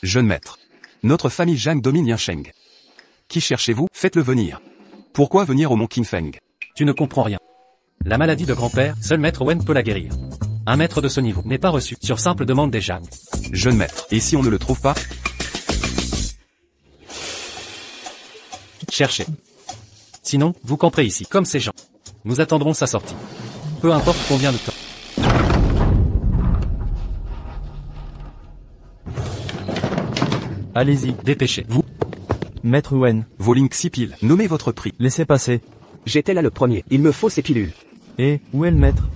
Jeune maître. Notre famille Zhang domine Yansheng. Qui cherchez-vous? Faites-le venir. Pourquoi venir au mont Qingfeng? Tu ne comprends rien. La maladie de grand-père, seul maître Wen peut la guérir. Un maître de ce niveau n'est pas reçu sur simple demande des Zhang. Jeune maître. Et si on ne le trouve pas? Cherchez. Sinon, vous camperez ici, comme ces gens. Nous attendrons sa sortie. Peu importe combien de temps. Allez-y, Dépêchez-vous. Maître Wen. Voling Xipil, nommez votre prix. Laissez passer. J'étais là le premier, il me faut ces pilules. Et, où est le maître?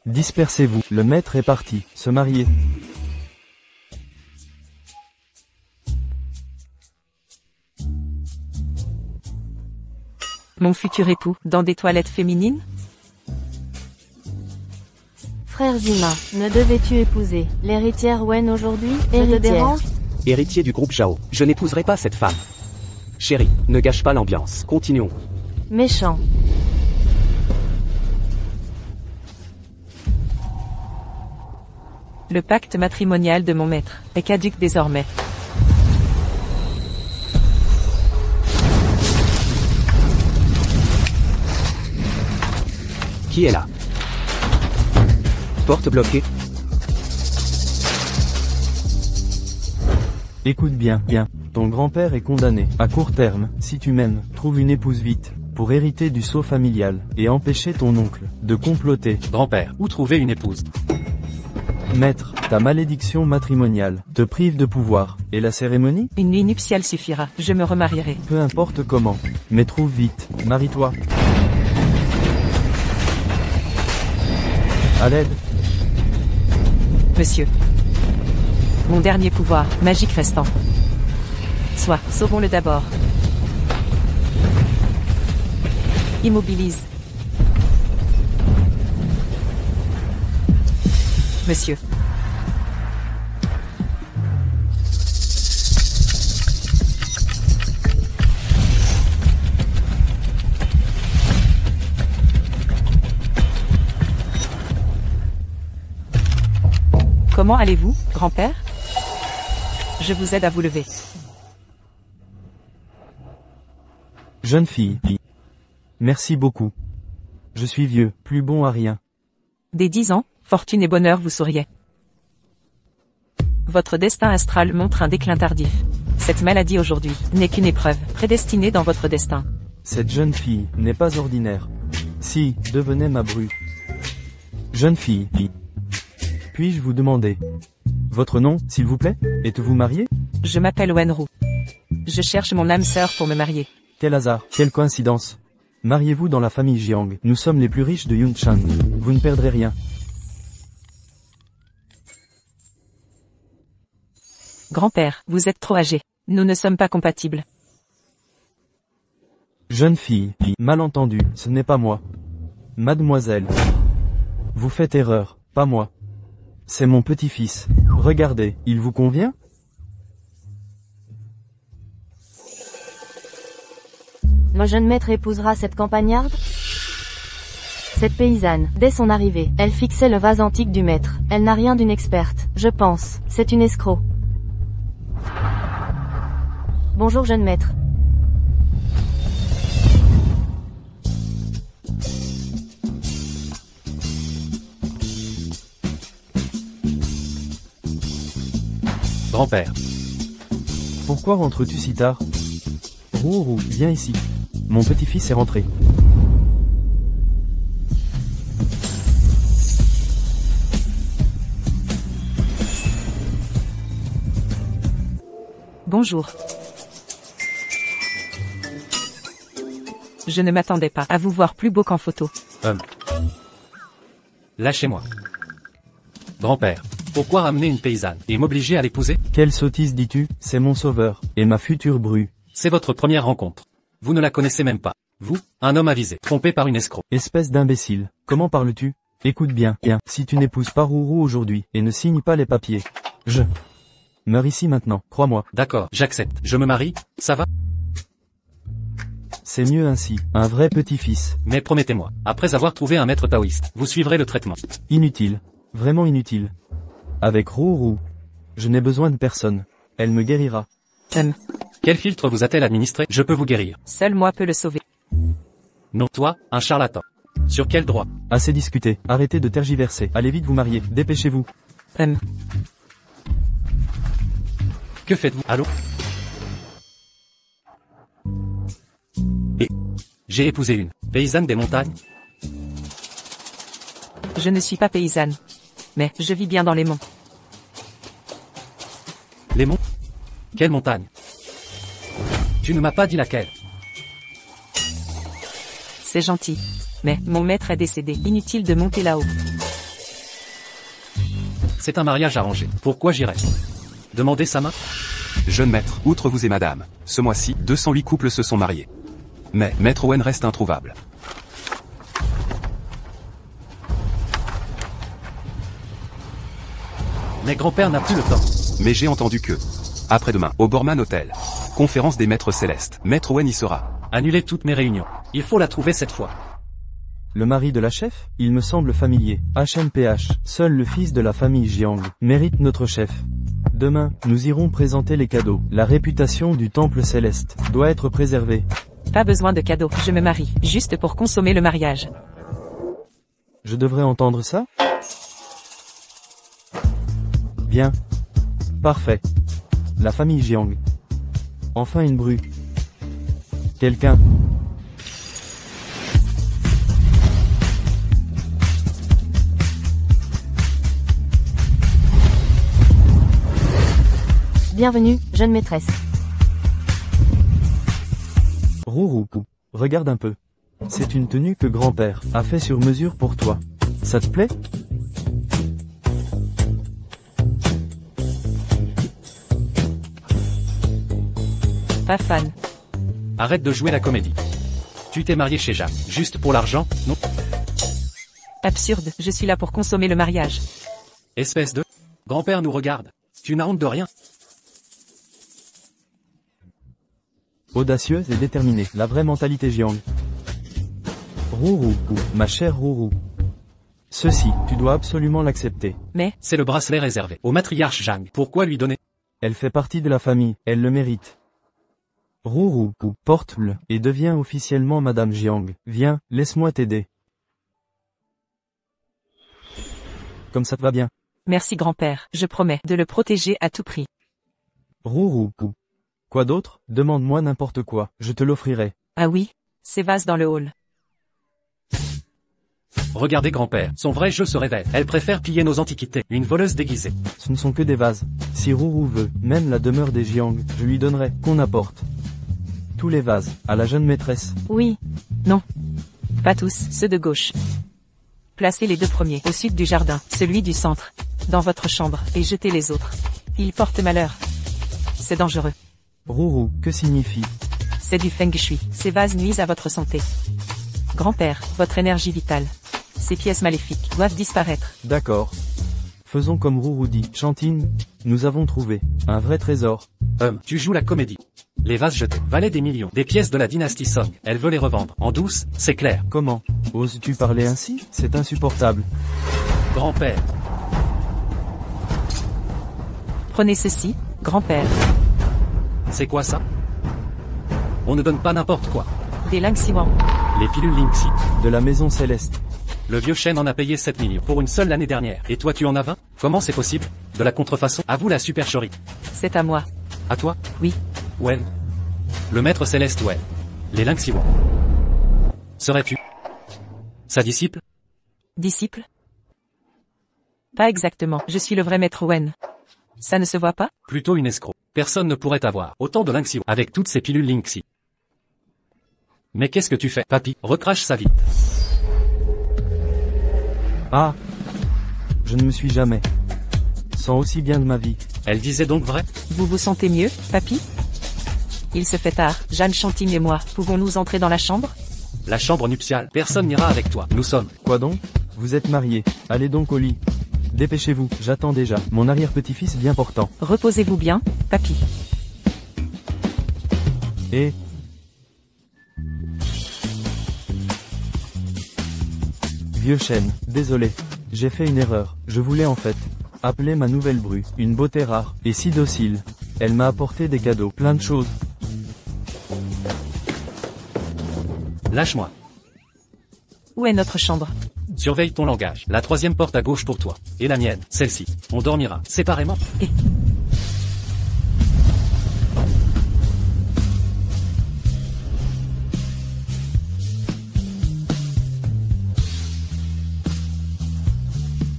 Dispersez-vous, le maître est parti, se marier. Mon futur époux, dans des toilettes féminines? Frère Zima, ne devais-tu épouser l'héritière Wen aujourd'hui? Je te dérange? Héritier du groupe Zhao, je n'épouserai pas cette femme. Chérie, ne gâche pas l'ambiance, continuons. Méchant. Le pacte matrimonial de mon maître est caduc désormais. Qui est là? Porte bloquée. Écoute bien, ton grand-père est condamné, à court terme, si tu m'aimes, trouve une épouse vite, pour hériter du sceau familial, et empêcher ton oncle, de comploter. Grand-père, où trouver une épouse? Maître, ta malédiction matrimoniale, te prive de pouvoir, et la cérémonie? Une nuit nuptiale suffira, je me remarierai. Peu importe comment, mais trouve vite, marie-toi. À l'aide. Monsieur. Mon dernier pouvoir, magique restant. Soit, sauvons-le d'abord. Immobilise. Monsieur. Comment allez-vous, grand-père? Je vous aide à vous lever. Jeune fille. Merci beaucoup. Je suis vieux, plus bon à rien. Dès 10 ans, fortune et bonheur vous souriaient. Votre destin astral montre un déclin tardif. Cette maladie aujourd'hui n'est qu'une épreuve prédestinée dans votre destin. Cette jeune fille n'est pas ordinaire. Si, devenez ma bru. Jeune fille. Puis-je vous demander votre nom, s'il vous plaît? Êtes-vous marié? Je m'appelle Wenru. Je cherche mon âme sœur pour me marier. Quel hasard, quelle coïncidence. Mariez-vous dans la famille Jiang. Nous sommes les plus riches de Yunshan. Vous ne perdrez rien. Grand-père, vous êtes trop âgé. Nous ne sommes pas compatibles. Jeune fille, malentendu, ce n'est pas moi. Mademoiselle. Vous faites erreur, pas moi. C'est mon petit-fils. Regardez, il vous convient? Le jeune maître épousera cette campagnarde? Cette paysanne, dès son arrivée, elle fixait le vase antique du maître. Elle n'a rien d'une experte, je pense. C'est une escroc. Bonjour jeune maître. Grand-père. Pourquoi rentres-tu si tard? Rourou, viens ici. Mon petit-fils est rentré. Bonjour. Je ne m'attendais pas à vous voir plus beau qu'en photo. Lâchez-moi. Grand-père, pourquoi ramener une paysanne et m'obliger à l'épouser? Quelle sottise dis-tu? C'est mon sauveur, et ma future bru. C'est votre première rencontre. Vous ne la connaissez même pas. Vous, un homme avisé, trompé par une escroc. Espèce d'imbécile, comment parles-tu? Écoute bien, si tu n'épouses pas Rourou aujourd'hui, et ne signes pas les papiers, je meurs ici maintenant, crois-moi. D'accord, j'accepte. Je me marie, ça va? C'est mieux ainsi, un vrai petit-fils. Mais promettez-moi, après avoir trouvé un maître taoïste, vous suivrez le traitement. Inutile. Vraiment inutile. Avec Rourou, je n'ai besoin de personne. Elle me guérira. Quel filtre vous a-t-elle administré? Je peux vous guérir. Seul moi peux le sauver. Non, toi, un charlatan. Sur quel droit? Assez discuté. Arrêtez de tergiverser. Allez vite vous marier. Dépêchez-vous. Que faites-vous? Allô? Et j'ai épousé une paysanne des montagnes. Je ne suis pas paysanne. Mais je vis bien dans les monts. Les monts? Quelle montagne? Tu ne m'as pas dit laquelle. C'est gentil. Mais mon maître est décédé. Inutile de monter là-haut. C'est un mariage arrangé. Pourquoi j'irais? Demandez sa main. Jeune maître, outre vous et madame, ce mois-ci, 208 couples se sont mariés. Mais, maître Owen reste introuvable. Mais grand-père n'a plus le temps. Mais j'ai entendu que, après-demain, au Borman Hotel, conférence des maîtres célestes, maître Owen y sera. Annulez toutes mes réunions. Il faut la trouver cette fois. Le mari de la chef? Il me semble familier. HMPH, seul le fils de la famille Jiang, mérite notre chef. Demain, nous irons présenter les cadeaux. La réputation du temple céleste doit être préservée. Pas besoin de cadeaux. Je me marie. Juste pour consommer le mariage. Je devrais entendre ça? Bien. Parfait. La famille Jiang. Enfin une bru. Quelqu'un. Bienvenue, jeune maîtresse. Rourou, regarde un peu. C'est une tenue que grand-père a fait sur mesure pour toi. Ça te plaît? Pas fan. Arrête de jouer la comédie. Tu t'es marié chez Jacques, juste pour l'argent, non? Absurde. Je suis là pour consommer le mariage. Espèce de... Grand-père nous regarde. Tu n'as honte de rien? Audacieuse et déterminée, la vraie mentalité Jiang. Rourou, ma chère Rourou. Ceci, tu dois absolument l'accepter. Mais, C'est le bracelet réservé au matriarche Zhang. Pourquoi lui donner? Elle fait partie de la famille, elle le mérite. Rourou, porte-le, et deviens officiellement Madame Jiang. Viens, laisse-moi t'aider. Comme ça te va bien. merci grand-père. Je promets de le protéger à tout prix. Rourou. Quoi d'autre? Demande-moi n'importe quoi, je te l'offrirai. Ah oui? Ces vases dans le hall. Regardez grand-père, son vrai jeu se révèle. Elle préfère piller nos antiquités, une voleuse déguisée. Ce ne sont que des vases. Si Rourou veut, même la demeure des Jiang, je lui donnerai, qu'on apporte. Tous les vases, à la jeune maîtresse. Oui. Non. Pas tous, ceux de gauche. Placez les deux premiers, au sud du jardin, celui du centre, dans votre chambre, et jetez les autres. Ils portent malheur. C'est dangereux. Rourou, que signifie? C'est du feng shui. Ces vases nuisent à votre santé. Grand-père, votre énergie vitale. Ces pièces maléfiques doivent disparaître. D'accord. Faisons comme Rourou dit. Chantine, nous avons trouvé un vrai trésor. Tu joues la comédie. Les vases jetés valaient des millions. Des pièces de la dynastie Song. Elle veut les revendre. En douce, c'est clair. Comment? Oses-tu parler ainsi? C'est insupportable. Grand-père. Prenez ceci, grand-père. C'est quoi ça? On ne donne pas n'importe quoi. Des Lingxiwan. Les pilules Linksy. De la maison céleste. Le vieux chêne en a payé 7 millions pour une seule l'année dernière. Et toi tu en as 20? Comment c'est possible? De la contrefaçon? À vous la supercherie. C'est à moi. À toi? Oui. Wen. Le maître céleste Wen. Les Lingxiwan. Serais-tu sa disciple? Disciple? Pas exactement. Je suis le vrai maître Wen. Ça ne se voit pas? Plutôt une escroc. Personne ne pourrait avoir autant de Lingxiwan avec toutes ces pilules Linksy. Mais qu'est-ce que tu fais, papy? Recrache sa vie. Ah! Je ne me suis jamais sens aussi bien de ma vie. Elle disait donc vrai? Vous vous sentez mieux, papy? Il se fait tard. Jeanne Chantine et moi, pouvons-nous entrer dans la chambre? La chambre nuptiale. Personne n'ira avec toi. Nous sommes. Quoi donc? Vous êtes mariés. Allez donc au lit. Dépêchez-vous, j'attends déjà. Mon arrière-petit-fils bien portant. Reposez-vous bien, papy. Et... Vieux chêne, désolé. J'ai fait une erreur, je voulais en fait appeler ma nouvelle bru, une beauté rare, et si docile. Elle m'a apporté des cadeaux, plein de choses. Lâche-moi. Où est notre chambre? Surveille ton langage. La troisième porte à gauche pour toi. Et la mienne, celle-ci. On dormira séparément. Et...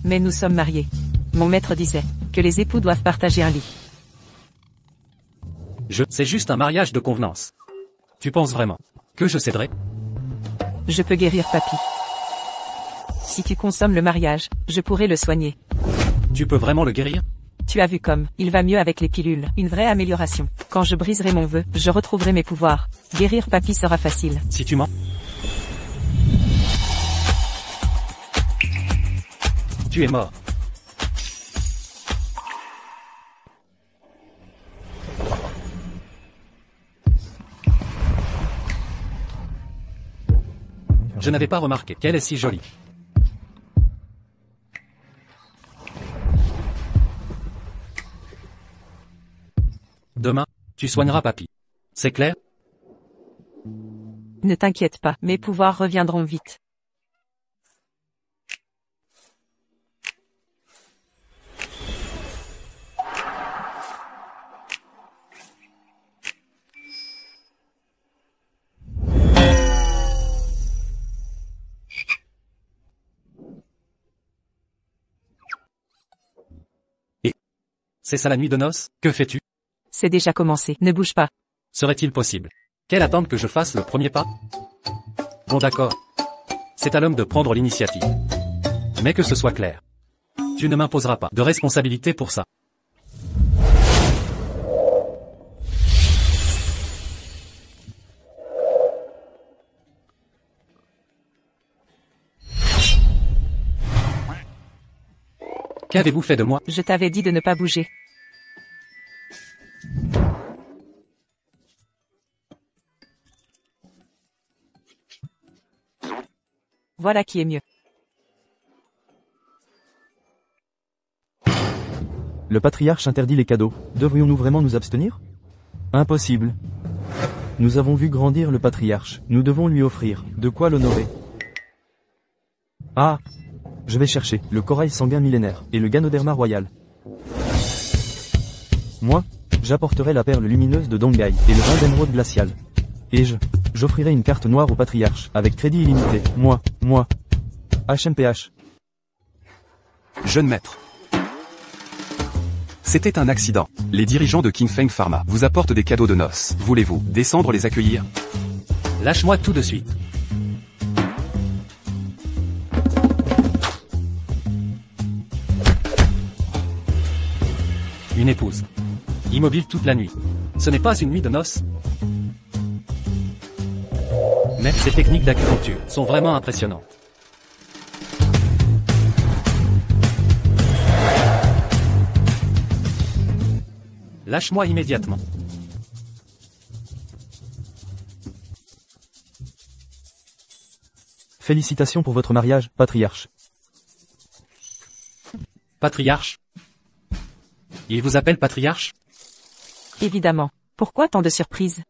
Mais nous sommes mariés. Mon maître disait que les époux doivent partager un lit. C'est juste un mariage de convenance. Tu penses vraiment que je céderai? Je peux guérir papy. Si tu consommes le mariage, je pourrai le soigner. Tu peux vraiment le guérir? Tu as vu comme il va mieux avec les pilules. Une vraie amélioration. Quand je briserai mon vœu, je retrouverai mes pouvoirs. Guérir papy sera facile. Si tu mens, tu es mort. Je n'avais pas remarqué qu'elle est si jolie. Demain, tu soigneras papy. C'est clair? Ne t'inquiète pas, mes pouvoirs reviendront vite. C'est ça la nuit de noces? Que fais-tu? C'est déjà commencé, ne bouge pas. Serait-il possible qu'elle attende que je fasse le premier pas? Bon d'accord. C'est à l'homme de prendre l'initiative. Mais que ce soit clair. Tu ne m'imposeras pas de responsabilité pour ça. Qu'avez-vous fait de moi? Je t'avais dit de ne pas bouger. Voilà qui est mieux. Le patriarche interdit les cadeaux. Devrions-nous vraiment nous abstenir? Impossible. Nous avons vu grandir le patriarche. Nous devons lui offrir de quoi l'honorer. Ah! Je vais chercher le corail sanguin millénaire et le Ganoderma royal. Moi, j'apporterai la perle lumineuse de Dongai et le vin d'émeraude glacial. Et j'offrirai une carte noire au patriarche avec crédit illimité. Moi. HMPH. Jeune maître. C'était un accident. Les dirigeants de King Feng Pharma vous apportent des cadeaux de noces. Voulez-vous descendre les accueillir? Lâche-moi tout de suite. Une épouse. Immobile toute la nuit. Ce n'est pas une nuit de noces. Mais ces techniques d'acupuncture sont vraiment impressionnantes. Lâche-moi immédiatement. Félicitations pour votre mariage, patriarche. Patriarche? Il vous appelle patriarche? Évidemment. Pourquoi tant de surprises?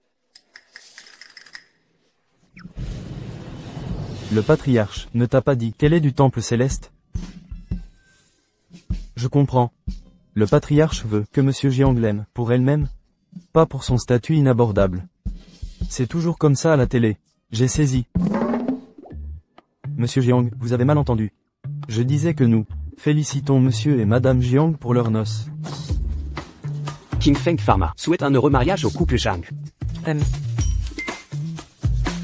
Le patriarche ne t'a pas dit qu'elle est du temple céleste? Je comprends. Le patriarche veut que Monsieur Jiang l'aime pour elle-même, pas pour son statut inabordable. C'est toujours comme ça à la télé. J'ai saisi. Monsieur Jiang, vous avez mal entendu. Je disais que nous félicitons Monsieur et Madame Jiang pour leurs noces. King Feng Pharma souhaite un heureux mariage au couple Zhang.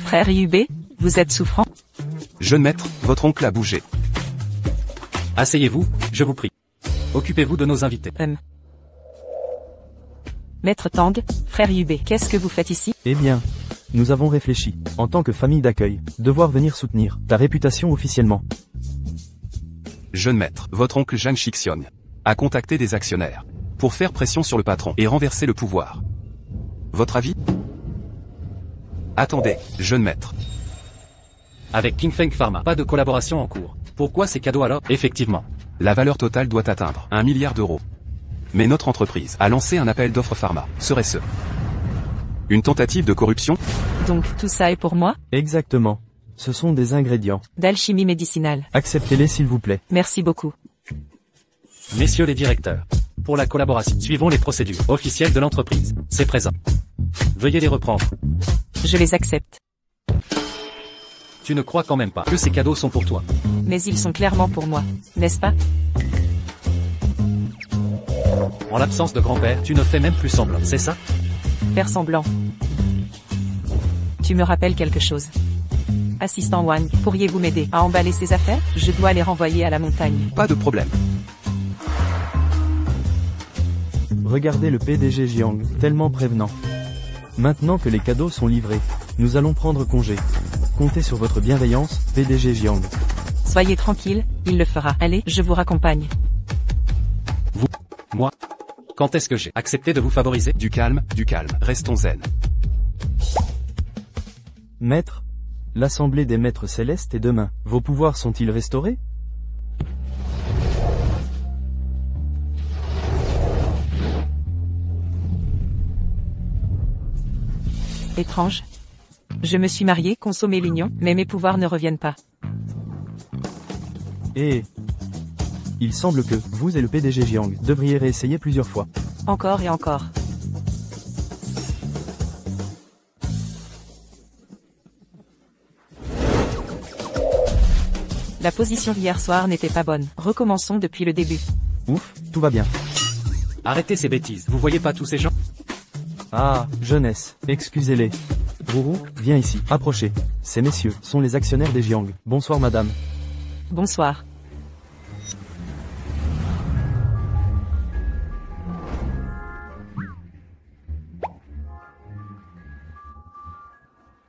Frère Yubei, vous êtes souffrant? Jeune maître, votre oncle a bougé. Asseyez-vous, je vous prie. Occupez-vous de nos invités. Maître Tang, frère Yubei, qu'est-ce que vous faites ici? Eh bien, nous avons réfléchi, en tant que famille d'accueil, devoir venir soutenir ta réputation officiellement. Jeune maître, votre oncle Zhang Shixion a contacté des actionnaires pour faire pression sur le patron et renverser le pouvoir. Votre avis? Attendez, jeune maître. Avec King Feng Pharma, pas de collaboration en cours. Pourquoi ces cadeaux alors? Effectivement. La valeur totale doit atteindre 1 milliard d'euros. Mais notre entreprise a lancé un appel d'offres pharma. Serait-ce une tentative de corruption? Donc, tout ça est pour moi? Exactement. Ce sont des ingrédients. D'alchimie médicinale. Acceptez-les s'il vous plaît. Merci beaucoup. Messieurs les directeurs, pour la collaboration, suivons les procédures officielles de l'entreprise. C'est présent. Veuillez les reprendre. Je les accepte. Tu ne crois quand même pas que ces cadeaux sont pour toi. Mais ils sont clairement pour moi, n'est-ce pas? En l'absence de grand-père, tu ne fais même plus semblant, c'est ça? Faire semblant. Tu me rappelles quelque chose. Assistant Wang, pourriez-vous m'aider à emballer ces affaires? Je dois les renvoyer à la montagne. Pas de problème. Regardez le PDG Jiang, tellement prévenant. Maintenant que les cadeaux sont livrés, nous allons prendre congé. Comptez sur votre bienveillance, PDG Jiang. Soyez tranquille, il le fera. Allez, je vous raccompagne. Vous, moi. Quand est-ce que j'ai accepté de vous favoriser? Du calme, restons zen. Maître, l'Assemblée des Maîtres Célestes est demain. Vos pouvoirs sont-ils restaurés? Étrange. Je me suis marié, consommé l'union, mais mes pouvoirs ne reviennent pas. Et il semble que vous et le PDG Jiang devriez réessayer plusieurs fois. Encore et encore. La position d'hier soir n'était pas bonne. Recommençons depuis le début. Ouf, tout va bien. Arrêtez ces bêtises, vous voyez pas tous ces gens? Ah, jeunesse, excusez-les. Rourou, viens ici, approchez. Ces messieurs sont les actionnaires des Jiang. Bonsoir madame. Bonsoir.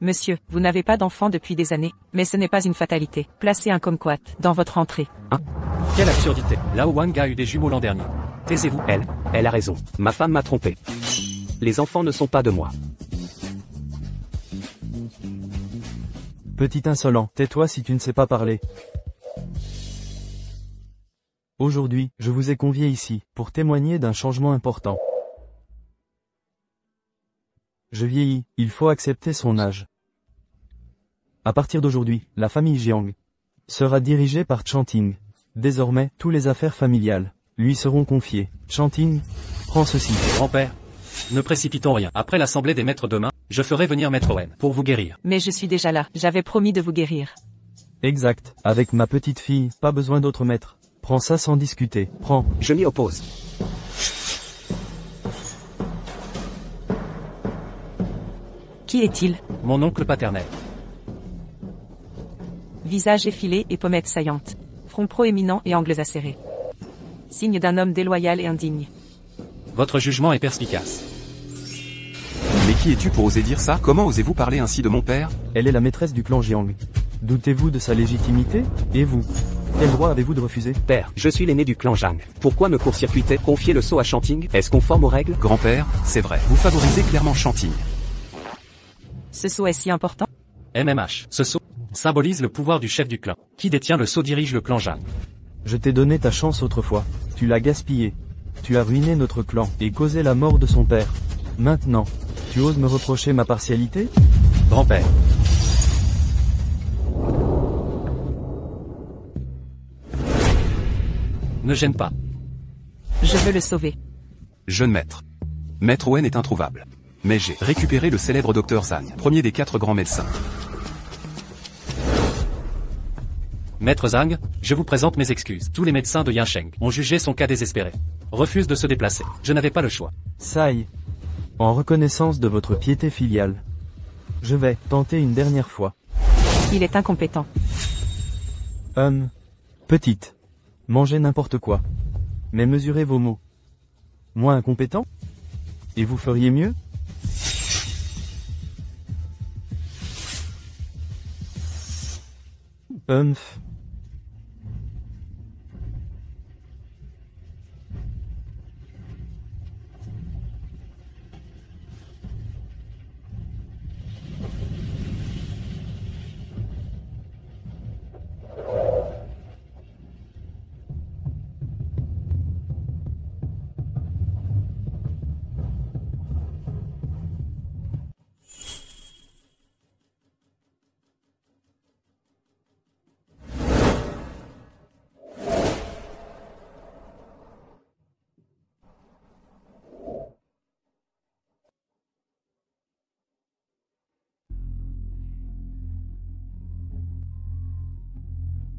Monsieur, vous n'avez pas d'enfant depuis des années, mais ce n'est pas une fatalité. Placez un kumquat dans votre entrée. Quelle absurdité. Lao Wang a eu des jumeaux l'an dernier. Taisez-vous. Elle a raison. Ma femme m'a trompé. Les enfants ne sont pas de moi. Petit insolent, tais-toi si tu ne sais pas parler. Aujourd'hui, je vous ai convié ici, pour témoigner d'un changement important. Je vieillis, il faut accepter son âge. À partir d'aujourd'hui, la famille Jiang sera dirigée par Chanting. Désormais, toutes les affaires familiales lui seront confiées. Chanting, prends ceci. Grand-père, ne précipitons rien. Après l'assemblée des maîtres demain, je ferai venir Maître Owen pour vous guérir. Mais je suis déjà là, j'avais promis de vous guérir. Exact, avec ma petite fille, pas besoin d'autre maître. Prends ça sans discuter, prends. Je m'y oppose. Qui est-il? Mon oncle paternel. Visage effilé et pommettes saillantes. Front proéminent et angles acérés. Signe d'un homme déloyal et indigne. Votre jugement est perspicace. Mais qui es-tu pour oser dire ça? Comment osez-vous parler ainsi de mon père? Elle est la maîtresse du clan Jiang. Doutez-vous de sa légitimité? Et vous? Quel droit avez-vous de refuser? Père, je suis l'aîné du clan Zhang. Pourquoi me court-circuiter? Confier le sceau à Chanting? Est-ce conforme aux règles? Grand-père, c'est vrai. Vous favorisez clairement Chanting. Ce sceau est si important? MMH. Ce sceau symbolise le pouvoir du chef du clan. Qui détient le sceau dirige le clan Zhang. Je t'ai donné ta chance autrefois. Tu l'as gaspillé. Tu as ruiné notre clan et causé la mort de son père. Maintenant, tu oses me reprocher ma partialité? Grand-père. Ne gêne pas. Je veux le sauver. Jeune maître. Maître Owen est introuvable. Mais j'ai récupéré le célèbre docteur Zhang, premier des 4 grands médecins. Maître Zhang, je vous présente mes excuses. Tous les médecins de Yansheng ont jugé son cas désespéré. Refuse de se déplacer. Je n'avais pas le choix. Sai. En reconnaissance de votre piété filiale. Je vais tenter une dernière fois. Il est incompétent. Petite. Mangez n'importe quoi. Mais mesurez vos mots. Moi incompétent? Et vous feriez mieux?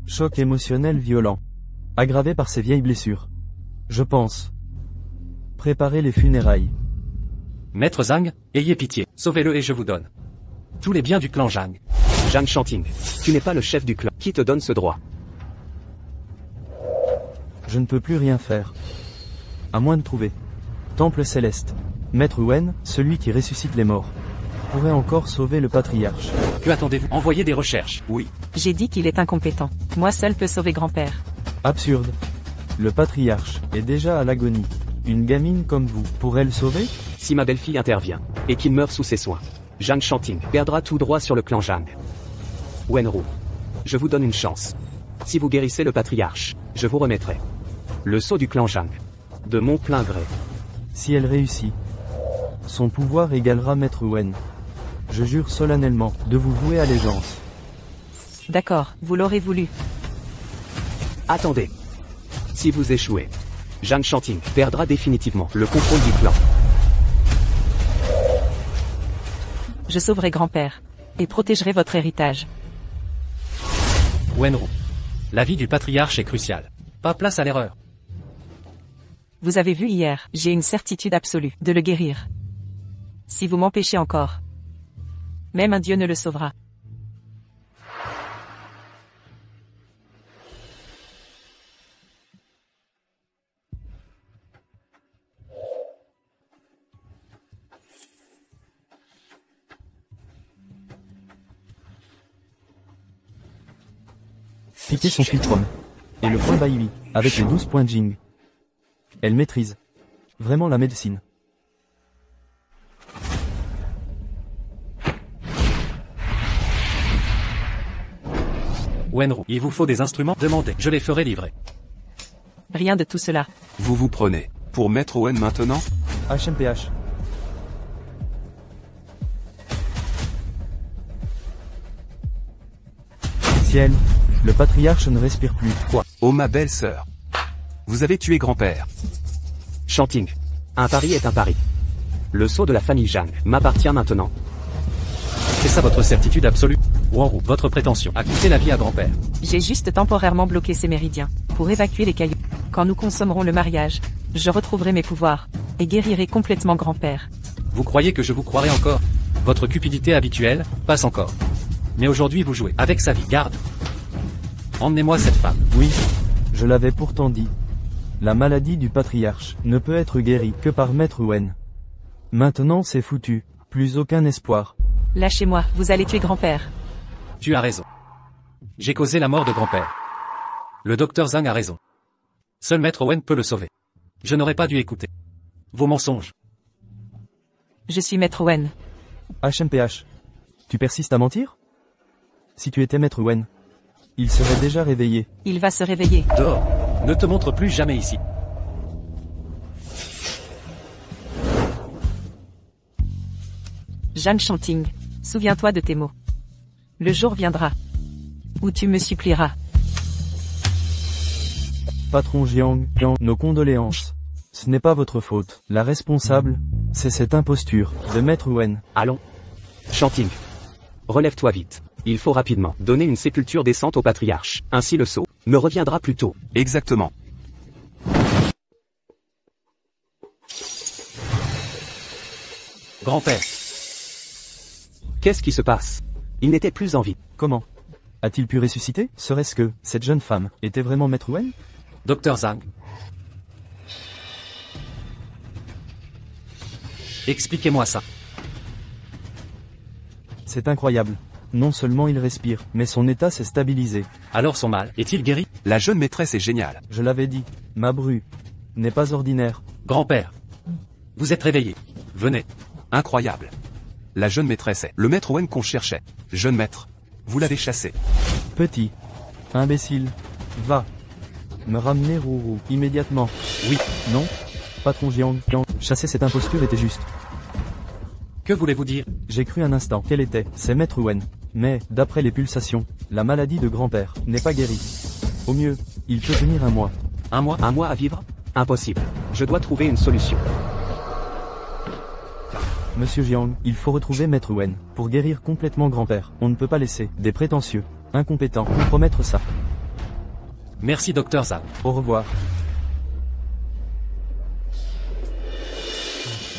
Choc émotionnel violent. Aggravé par ses vieilles blessures. Je pense. Préparez les funérailles. Maître Zhang, ayez pitié, sauvez-le et je vous donne tous les biens du clan Zhang. Zhang Shanting, tu n'es pas le chef du clan. Qui te donne ce droit? Je ne peux plus rien faire. À moins de trouver. Temple céleste. Maître Wen, celui qui ressuscite les morts. Pourrait encore sauver le patriarche. Que attendez-vous? Envoyez des recherches. Oui. J'ai dit qu'il est incompétent. Moi seul peux sauver grand-père. Absurde. Le patriarche est déjà à l'agonie. Une gamine comme vous pourrait le sauver? Si ma belle-fille intervient, et qu'il meurt sous ses soins, Zhang Shanting perdra tout droit sur le clan Zhang. Wenru, je vous donne une chance. Si vous guérissez le patriarche, je vous remettrai le sceau du clan Zhang. De mon plein gré. Si elle réussit, son pouvoir égalera Maître Wen. Je jure solennellement de vous vouer allégeance. D'accord, vous l'aurez voulu. Attendez. Si vous échouez, Zhang Shanting perdra définitivement le contrôle du clan. Je sauverai grand-père. Et protégerai votre héritage. Wenru. La vie du patriarche est cruciale. Pas place à l'erreur. Vous avez vu hier, j'ai une certitude absolue de le guérir. Si vous m'empêchez encore, même un dieu ne le sauvera. Piquez son philtrum. Et le point Baihui, avec les 12 points Jing. Elle maîtrise vraiment la médecine. Wenru, il vous faut des instruments? Demandez, je les ferai livrer. Rien de tout cela. Vous vous prenez pour Maître Wen maintenant? HMPH. Ciel, le patriarche ne respire plus. Quoi? Oh ma belle sœur. Vous avez tué grand-père. Shanting. Un pari est un pari. Le sceau de la famille Zhang m'appartient maintenant. C'est ça votre certitude absolue? Wenru, votre prétention a coûté la vie à grand-père. J'ai juste temporairement bloqué ces méridiens, pour évacuer les cailloux. Quand nous consommerons le mariage, je retrouverai mes pouvoirs, et guérirai complètement grand-père. Vous croyez que je vous croirai encore? Votre cupidité habituelle passe encore. Mais aujourd'hui vous jouez avec sa vie, garde. Emmenez-moi cette femme. Oui, je l'avais pourtant dit. La maladie du patriarche ne peut être guérie que par Maître Wen. Maintenant c'est foutu, plus aucun espoir. Lâchez-moi, vous allez tuer grand-père. Tu as raison. J'ai causé la mort de grand-père. Le docteur Zhang a raison. Seul Maître Wen peut le sauver. Je n'aurais pas dû écouter vos mensonges. Je suis Maître Wen. HMPH. Tu persistes à mentir? Si tu étais Maître Wen, il serait déjà réveillé. Il va se réveiller. Dehors. Ne te montre plus jamais ici. Zhang Shanting, souviens-toi de tes mots. Le jour viendra où tu me supplieras. Patron Jiang, nos condoléances. Ce n'est pas votre faute. La responsable, c'est cette imposture de Maître Wen. Allons. Shanting. Relève-toi vite. Il faut rapidement donner une sépulture décente au patriarche. Ainsi le sceau me reviendra plus tôt. Exactement. Grand-père. Qu'est-ce qui se passe? Il n'était plus en vie. Comment? A-t-il pu ressusciter? Serait-ce que cette jeune femme était vraiment Maître Wen? Docteur Zhang. Expliquez-moi ça. C'est incroyable. Non seulement il respire, mais son état s'est stabilisé. Alors son mal est-il guéri? La jeune maîtresse est géniale. Je l'avais dit, ma bru n'est pas ordinaire. Grand-père. Vous êtes réveillé. Venez. Incroyable. La jeune maîtresse est le Maître Wen qu'on cherchait. Jeune maître. Vous l'avez chassé. Petit. Imbécile. Va. Me ramener Rourou, immédiatement. Oui. Non? Patron Jiang, chasser cette imposture était juste. Que voulez-vous dire? J'ai cru un instant qu'elle était, c'est Maître Wen. Mais, d'après les pulsations, la maladie de grand-père n'est pas guérie. Au mieux, il peut tenir un mois. Un mois? Un mois à vivre? Impossible. Je dois trouver une solution. Monsieur Jiang, il faut retrouver Maître Wen. Pour guérir complètement grand-père, on ne peut pas laisser des prétentieux, incompétents, compromettre ça. Merci Dr Zhang. Au revoir.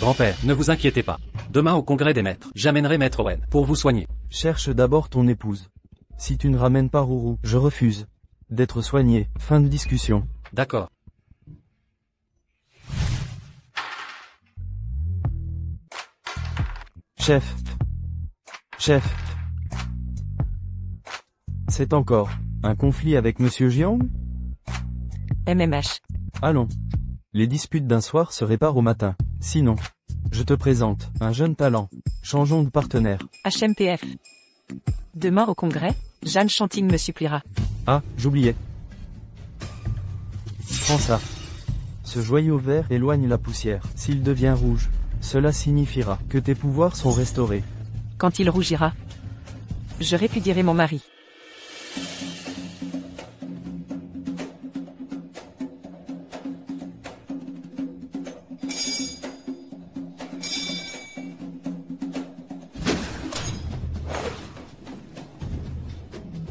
Grand-père, ne vous inquiétez pas. Demain au congrès des maîtres, j'amènerai Maître Owen pour vous soigner. Cherche d'abord ton épouse. Si tu ne ramènes pas Rourou, je refuse d'être soigné. Fin de discussion. D'accord. Chef. Chef. C'est encore un conflit avec Monsieur Jiang? MMH. Allons. Les disputes d'un soir se réparent au matin. Sinon, je te présente un jeune talent. Changeons de partenaire. HMPF. Demain au congrès, Jeanne Chanting me suppliera. Ah, j'oubliais. Prends ça. Ce joyau vert éloigne la poussière. S'il devient rouge, cela signifiera que tes pouvoirs sont restaurés. Quand il rougira, je répudierai mon mari.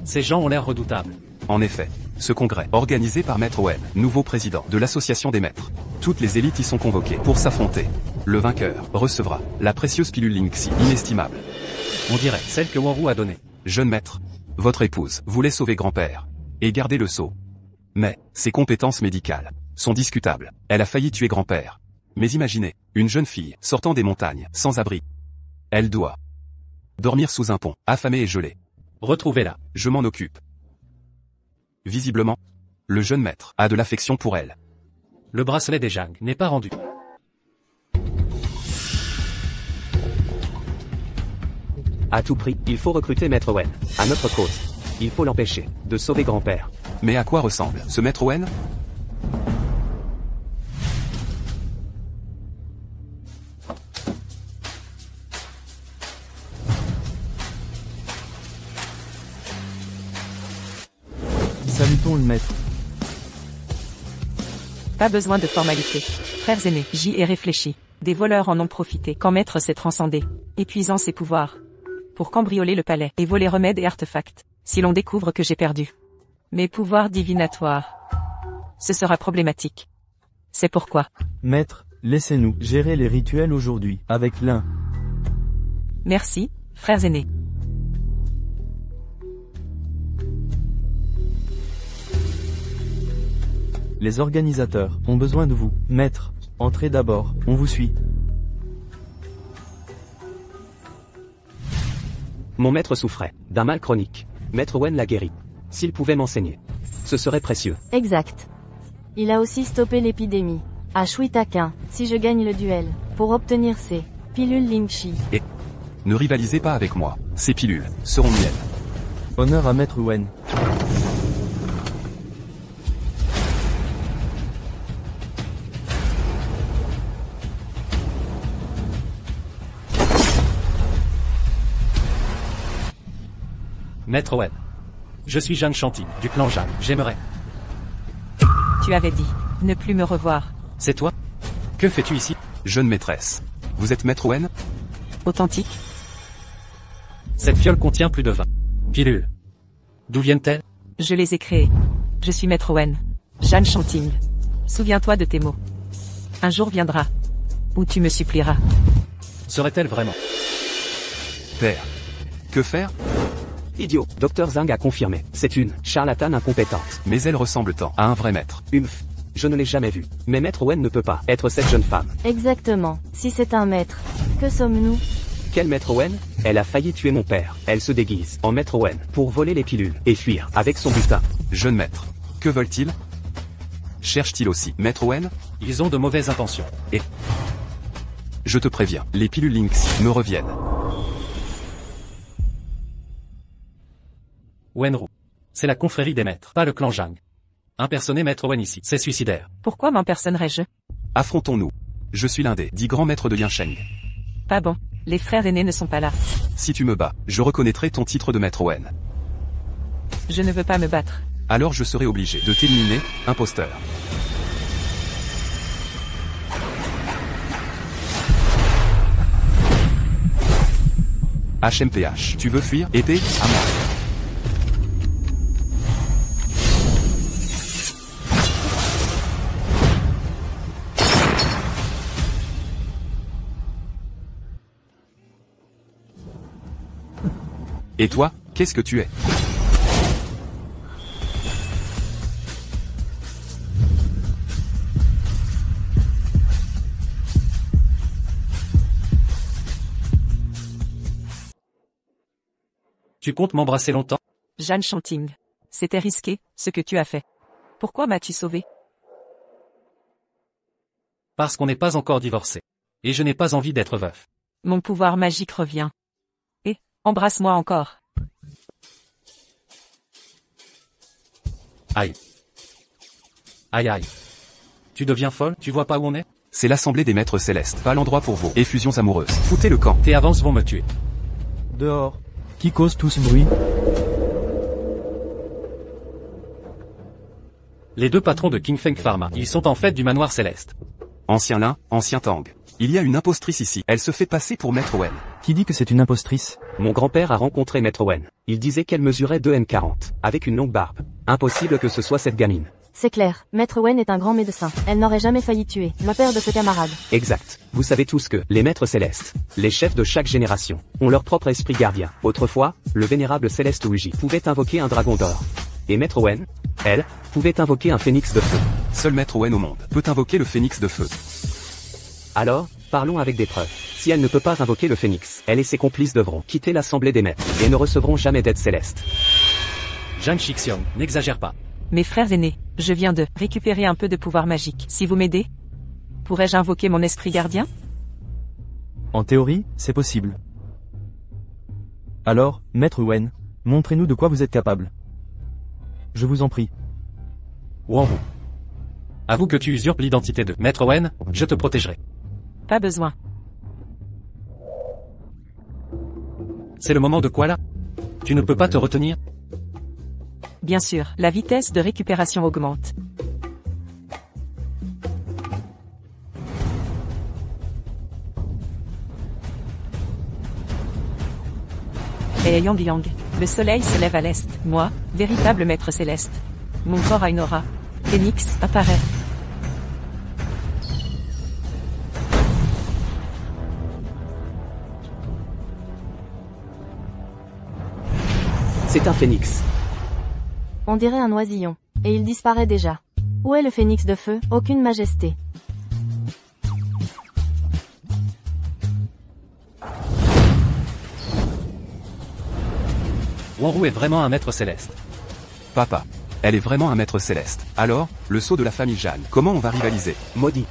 Ces gens ont l'air redoutables. En effet, ce congrès, organisé par Maître Owen, nouveau président de l'association des maîtres. Toutes les élites y sont convoquées pour s'affronter. Le vainqueur recevra la précieuse pilule Linxi, inestimable. On dirait celle que Wenru a donnée. Jeune maître, votre épouse voulait sauver grand-père et garder le sceau. Mais, ses compétences médicales sont discutables. Elle a failli tuer grand-père. Mais imaginez, une jeune fille sortant des montagnes, sans abri. Elle doit dormir sous un pont, affamée et gelée. Retrouvez-la. Je m'en occupe. Visiblement, le jeune maître a de l'affection pour elle. Le bracelet des Zhang n'est pas rendu. À tout prix, il faut recruter Maître Owen. À notre cause. Il faut l'empêcher de sauver grand-père. Mais à quoi ressemble ce Maître Owen? Salutons le maître. Pas besoin de formalité. Frères aînés, j'y ai réfléchi. Des voleurs en ont profité quand Maître s'est transcendé, épuisant ses pouvoirs, pour cambrioler le palais et voler remèdes et artefacts. Si l'on découvre que j'ai perdu mes pouvoirs divinatoires, ce sera problématique. C'est pourquoi. Maître, laissez-nous gérer les rituels aujourd'hui, avec l'un. Merci, frères aînés. Les organisateurs ont besoin de vous. Maître, entrez d'abord, on vous suit. Mon maître souffrait d'un mal chronique. Maître Owen l'a guéri. S'il pouvait m'enseigner, ce serait précieux. Exact. Il a aussi stoppé l'épidémie. À Shuitakin, si je gagne le duel, pour obtenir ces pilules Lingxi. Et ne rivalisez pas avec moi. Ces pilules seront miennes. Honneur à Maître Wen. Maître Owen. Je suis Jeanne Chanting, du clan Zhang. J'aimerais. Tu avais dit ne plus me revoir. C'est toi? Que fais-tu ici? Jeune maîtresse. Vous êtes Maître Owen? Authentique. Cette fiole contient plus de 20 pilules. D'où viennent-elles? Je les ai créés. Je suis Maître Owen. Jeanne Chanting. Souviens-toi de tes mots. Un jour viendra où tu me supplieras. Serait-elle vraiment? Père. Que faire? Idiot. Dr Zhang a confirmé. C'est une charlatane incompétente. Mais elle ressemble tant à un vrai maître. Humph. Je ne l'ai jamais vue. Mais Maître Owen ne peut pas être cette jeune femme. Exactement. Si c'est un maître, que sommes-nous? Quel Maître Owen? Elle a failli tuer mon père. Elle se déguise en Maître Owen pour voler les pilules et fuir avec son butin. Jeune maître. Que veulent-ils? Cherchent-ils aussi Maître Owen? Ils ont de mauvaises intentions. Et je te préviens, les pilules Lynx me reviennent. Wenru. C'est la confrérie des maîtres, pas le clan Zhang. Impersoner Maître Owen ici, c'est suicidaire. Pourquoi m'impersonerais-je? Affrontons-nous. Je suis l'un des 10 grands maîtres de Yansheng. Pas bon. Les frères aînés ne sont pas là. Si tu me bats, je reconnaîtrai ton titre de Maître Owen. Je ne veux pas me battre. Alors je serai obligé de t'éliminer, imposteur. HMPH, tu veux fuir? Épée, à moi. Et toi, qu'est-ce que tu es? Tu comptes m'embrasser longtemps? Jeanne Chanting. C'était risqué, ce que tu as fait. Pourquoi m'as-tu sauvé? Parce qu'on n'est pas encore divorcé. Et je n'ai pas envie d'être veuf. Mon pouvoir magique revient. Et, embrasse-moi encore. Aïe. Aïe aïe. Tu deviens folle, tu vois pas où on est? C'est l'assemblée des maîtres célestes, pas l'endroit pour vos effusions amoureuses. Foutez le camp. Tes avances vont me tuer. Dehors. Qui cause tout ce bruit? Les deux patrons de King Feng Pharma, ils sont en fait du manoir céleste. Ancien Lin, ancien Tang. Il y a une impostrice ici, elle se fait passer pour Maître Wen. Qui dit que c'est une impostrice? Mon grand-père a rencontré Maître Wen. Il disait qu'elle mesurait 2 m 40, avec une longue barbe. Impossible que ce soit cette gamine. C'est clair, Maître Wen est un grand médecin. Elle n'aurait jamais failli tuer le père de ce camarade. Exact. Vous savez tous que les maîtres célestes, les chefs de chaque génération, ont leur propre esprit gardien. Autrefois, le vénérable Céleste Ouiji pouvait invoquer un dragon d'or. Et Maître Wen, elle, pouvait invoquer un phénix de feu. Seul Maître Wen au monde peut invoquer le phénix de feu. Alors, parlons avec des preuves. Si elle ne peut pas invoquer le phénix, elle et ses complices devront quitter l'assemblée des maîtres, et ne recevront jamais d'aide céleste. Zhang Shixiong, n'exagère pas. Mes frères aînés, je viens de récupérer un peu de pouvoir magique. Si vous m'aidez, pourrais-je invoquer mon esprit gardien? En théorie, c'est possible. Alors, Maître Wen, montrez-nous de quoi vous êtes capable. Je vous en prie. Wanru. Avoue que tu usurpes l'identité de Maître Wen, je te protégerai. Pas besoin. C'est le moment de quoi là? Tu ne peux pas te retenir? Bien sûr, la vitesse de récupération augmente. Et Yang Yang, le soleil se lève à l'est. Moi, véritable maître céleste. Mon corps a une aura. Phénix apparaît. C'est un phénix. On dirait un oisillon. Et il disparaît déjà. Où est le phénix de feu? Aucune majesté. Wanru est vraiment un maître céleste. Papa. Elle est vraiment un maître céleste. Alors, le sceau de la famille Jeanne. Comment on va rivaliser? Maudit.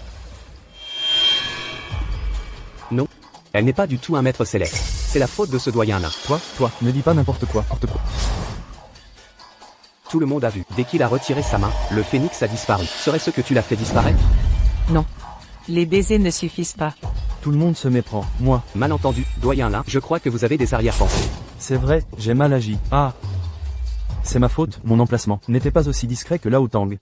Non. Elle n'est pas du tout un maître céleste. C'est la faute de ce doyen là. Toi, ne dis pas n'importe quoi. Tout le monde a vu. Dès qu'il a retiré sa main, le phénix a disparu. Serait-ce que tu l'as fait disparaître? Non. Les baisers ne suffisent pas. Tout le monde se méprend. Moi. Malentendu, doyen là, je crois que vous avez des arrière-pensées. C'est vrai, j'ai mal agi. Ah. C'est ma faute, mon emplacement n'était pas aussi discret que là au Tang.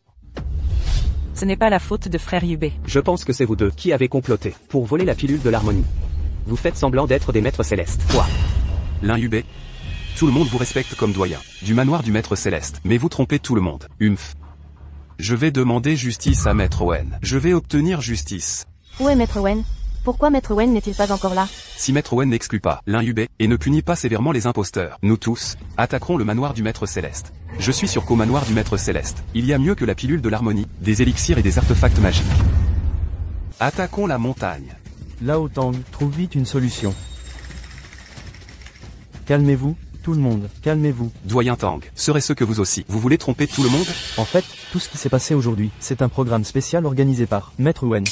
Ce n'est pas la faute de frère Yubei. Je pense que c'est vous deux qui avez comploté pour voler la pilule de l'harmonie. Vous faites semblant d'être des maîtres célestes. Quoi? Lin Yubei. Tout le monde vous respecte comme doyen. Du manoir du maître céleste. Mais vous trompez tout le monde. Humph. Je vais demander justice à Maître Wen. Je vais obtenir justice. Où est Maître Wen? Pourquoi Maître Wen n'est-il pas encore là? Si Maître Wen n'exclut pas Lin Yubei et ne punit pas sévèrement les imposteurs, nous tous attaquerons le manoir du maître céleste. Je suis sûr qu'au manoir du maître céleste, il y a mieux que la pilule de l'harmonie, des élixirs et des artefacts magiques. Attaquons la montagne. Là au Tang, trouve vite une solution. Calmez-vous, tout le monde, calmez-vous. Doyen Tang, serait-ce que vous aussi, vous voulez tromper tout le monde? En fait, tout ce qui s'est passé aujourd'hui, c'est un programme spécial organisé par Maître Wen.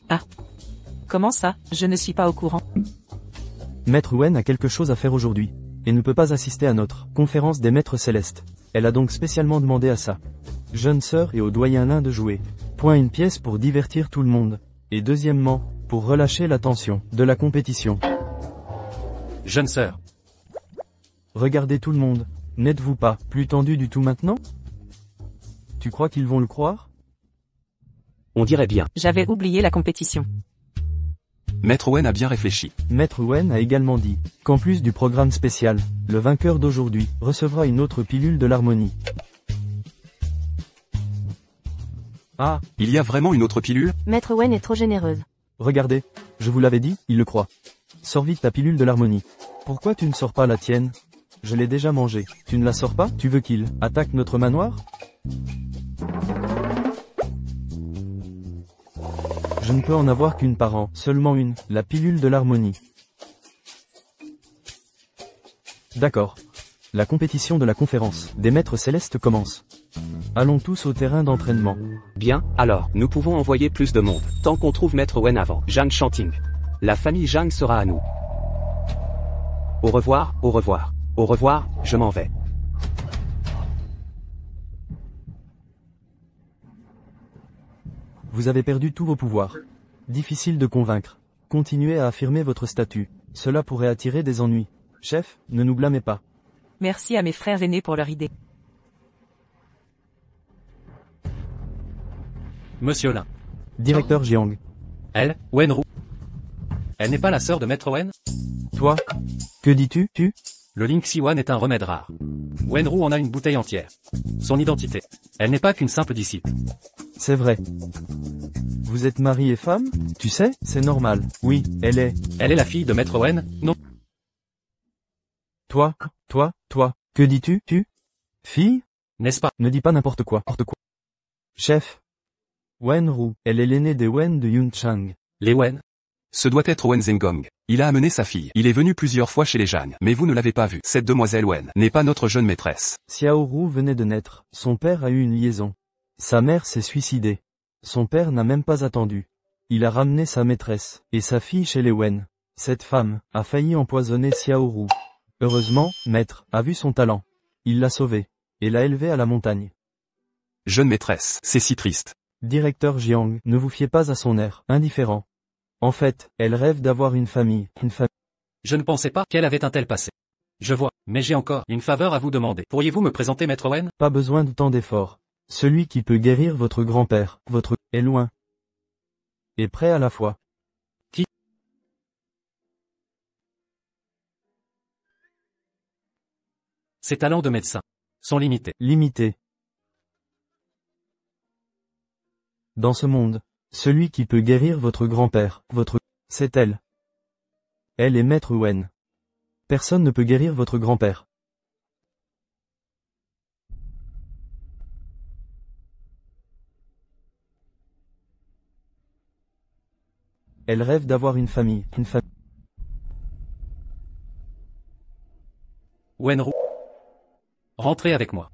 Ah. Comment ça? Je ne suis pas au courant. Maître Wen a quelque chose à faire aujourd'hui, et ne peut pas assister à notre conférence des maîtres célestes. Elle a donc spécialement demandé à sa jeune sœur et au doyen Lin de jouer. Point une pièce pour divertir tout le monde. Et deuxièmement, pour relâcher la tension de la compétition. Jeune sœur. Regardez tout le monde, n'êtes-vous pas plus tendu du tout maintenant? Tu crois qu'ils vont le croire? On dirait bien. J'avais oublié la compétition. Maître Wen a bien réfléchi. Maître Wen a également dit qu'en plus du programme spécial, le vainqueur d'aujourd'hui recevra une autre pilule de l'harmonie. Ah, Il y a vraiment une autre pilule? Maître Wen est trop généreuse. regardez, je vous l'avais dit, il le croit. Sors vite ta pilule de l'harmonie. Pourquoi tu ne sors pas la tienne? Je l'ai déjà mangée. Tu ne la sors pas? Tu veux qu'il attaque notre manoir? Je ne peux en avoir qu'une par an, seulement une, la pilule de l'harmonie. D'accord. La compétition de la conférence des maîtres célestes commence. Allons tous au terrain d'entraînement. Bien, alors, nous pouvons envoyer plus de monde, tant qu'on trouve Maître Wen avant. Zhang Shanting. La famille Zhang sera à nous. Au revoir, au revoir. Au revoir, je m'en vais. Vous avez perdu tous vos pouvoirs. Difficile de convaincre. Continuez à affirmer votre statut. Cela pourrait attirer des ennuis. Chef, ne nous blâmez pas. Merci à mes frères aînés pour leur idée. Monsieur Lin. Directeur Jiang. Elle, Wenru. Elle n'est pas la sœur de Maître Wen? Toi? Que dis-tu, Le Ling Xiwan est un remède rare. Wenru en a une bouteille entière. Son identité. Elle n'est pas qu'une simple disciple. C'est vrai. Vous êtes mari et femme? Tu sais, c'est normal. Oui, elle est. Elle est la fille de Maître Wen, non? Toi? Que dis-tu, Fille? N'est-ce pas? Ne dis pas n'importe quoi. Chef. Wenru, elle est l'aînée des Wen de Yunchang. Les Wen? Ce doit être Wen Zhenggong. Il a amené sa fille. Il est venu plusieurs fois chez les Zhang, mais vous ne l'avez pas vu. Cette demoiselle Wen n'est pas notre jeune maîtresse. Xiaoru venait de naître. Son père a eu une liaison. Sa mère s'est suicidée. Son père n'a même pas attendu. Il a ramené sa maîtresse et sa fille chez les Wen. Cette femme a failli empoisonner Xiaoru. Heureusement, maître a vu son talent. Il l'a sauvée et l'a élevée à la montagne. Jeune maîtresse, c'est si triste. Directeur Jiang, ne vous fiez pas à son air indifférent. En fait, elle rêve d'avoir une famille. Je ne pensais pas qu'elle avait un tel passé. Je vois, mais j'ai encore une faveur à vous demander. Pourriez-vous me présenter Maître Wen? Pas besoin de tant d'efforts. Celui qui peut guérir votre grand-père, est loin. Et prêt à la fois. Qui? Ses talents de médecin sont limités. Limité. Dans ce monde, celui qui peut guérir votre grand-père, c'est elle. Elle est Maître Wen. Personne ne peut guérir votre grand-père. Elle rêve d'avoir une famille. Wenru. Rentrez avec moi.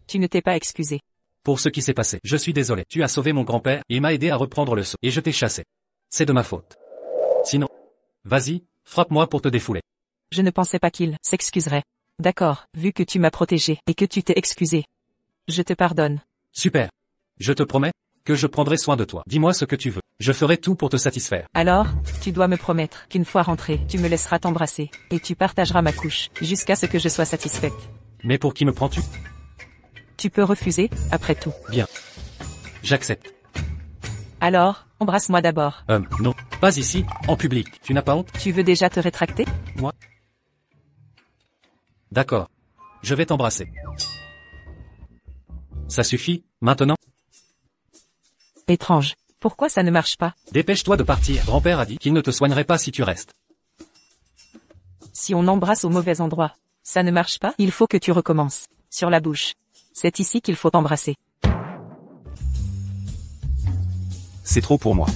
Tu ne t'es pas excusé. Pour ce qui s'est passé, je suis désolé. Tu as sauvé mon grand-père et m'a aidé à reprendre le seau. Et je t'ai chassé. C'est de ma faute. Sinon, vas-y, frappe-moi pour te défouler. Je ne pensais pas qu'il s'excuserait. D'accord, vu que tu m'as protégé et que tu t'es excusé. Je te pardonne. Super. Je te promets que je prendrai soin de toi. Dis-moi ce que tu veux. Je ferai tout pour te satisfaire. Alors, tu dois me promettre qu'une fois rentré, tu me laisseras t'embrasser, et tu partageras ma couche, jusqu'à ce que je sois satisfaite. Mais pour qui me prends-tu? Tu peux refuser, après tout. Bien. J'accepte. Alors, embrasse-moi d'abord. Non. Pas ici, en public. Tu n'as pas honte? Tu veux déjà te rétracter? Moi? D'accord. Je vais t'embrasser. Ça suffit, maintenant? Étrange. Pourquoi ça ne marche pas? Dépêche-toi de partir. Grand-père a dit qu'il ne te soignerait pas si tu restes. Si on embrasse au mauvais endroit, ça ne marche pas? Il faut que tu recommences. Sur la bouche. C'est ici qu'il faut embrasser. C'est trop pour moi.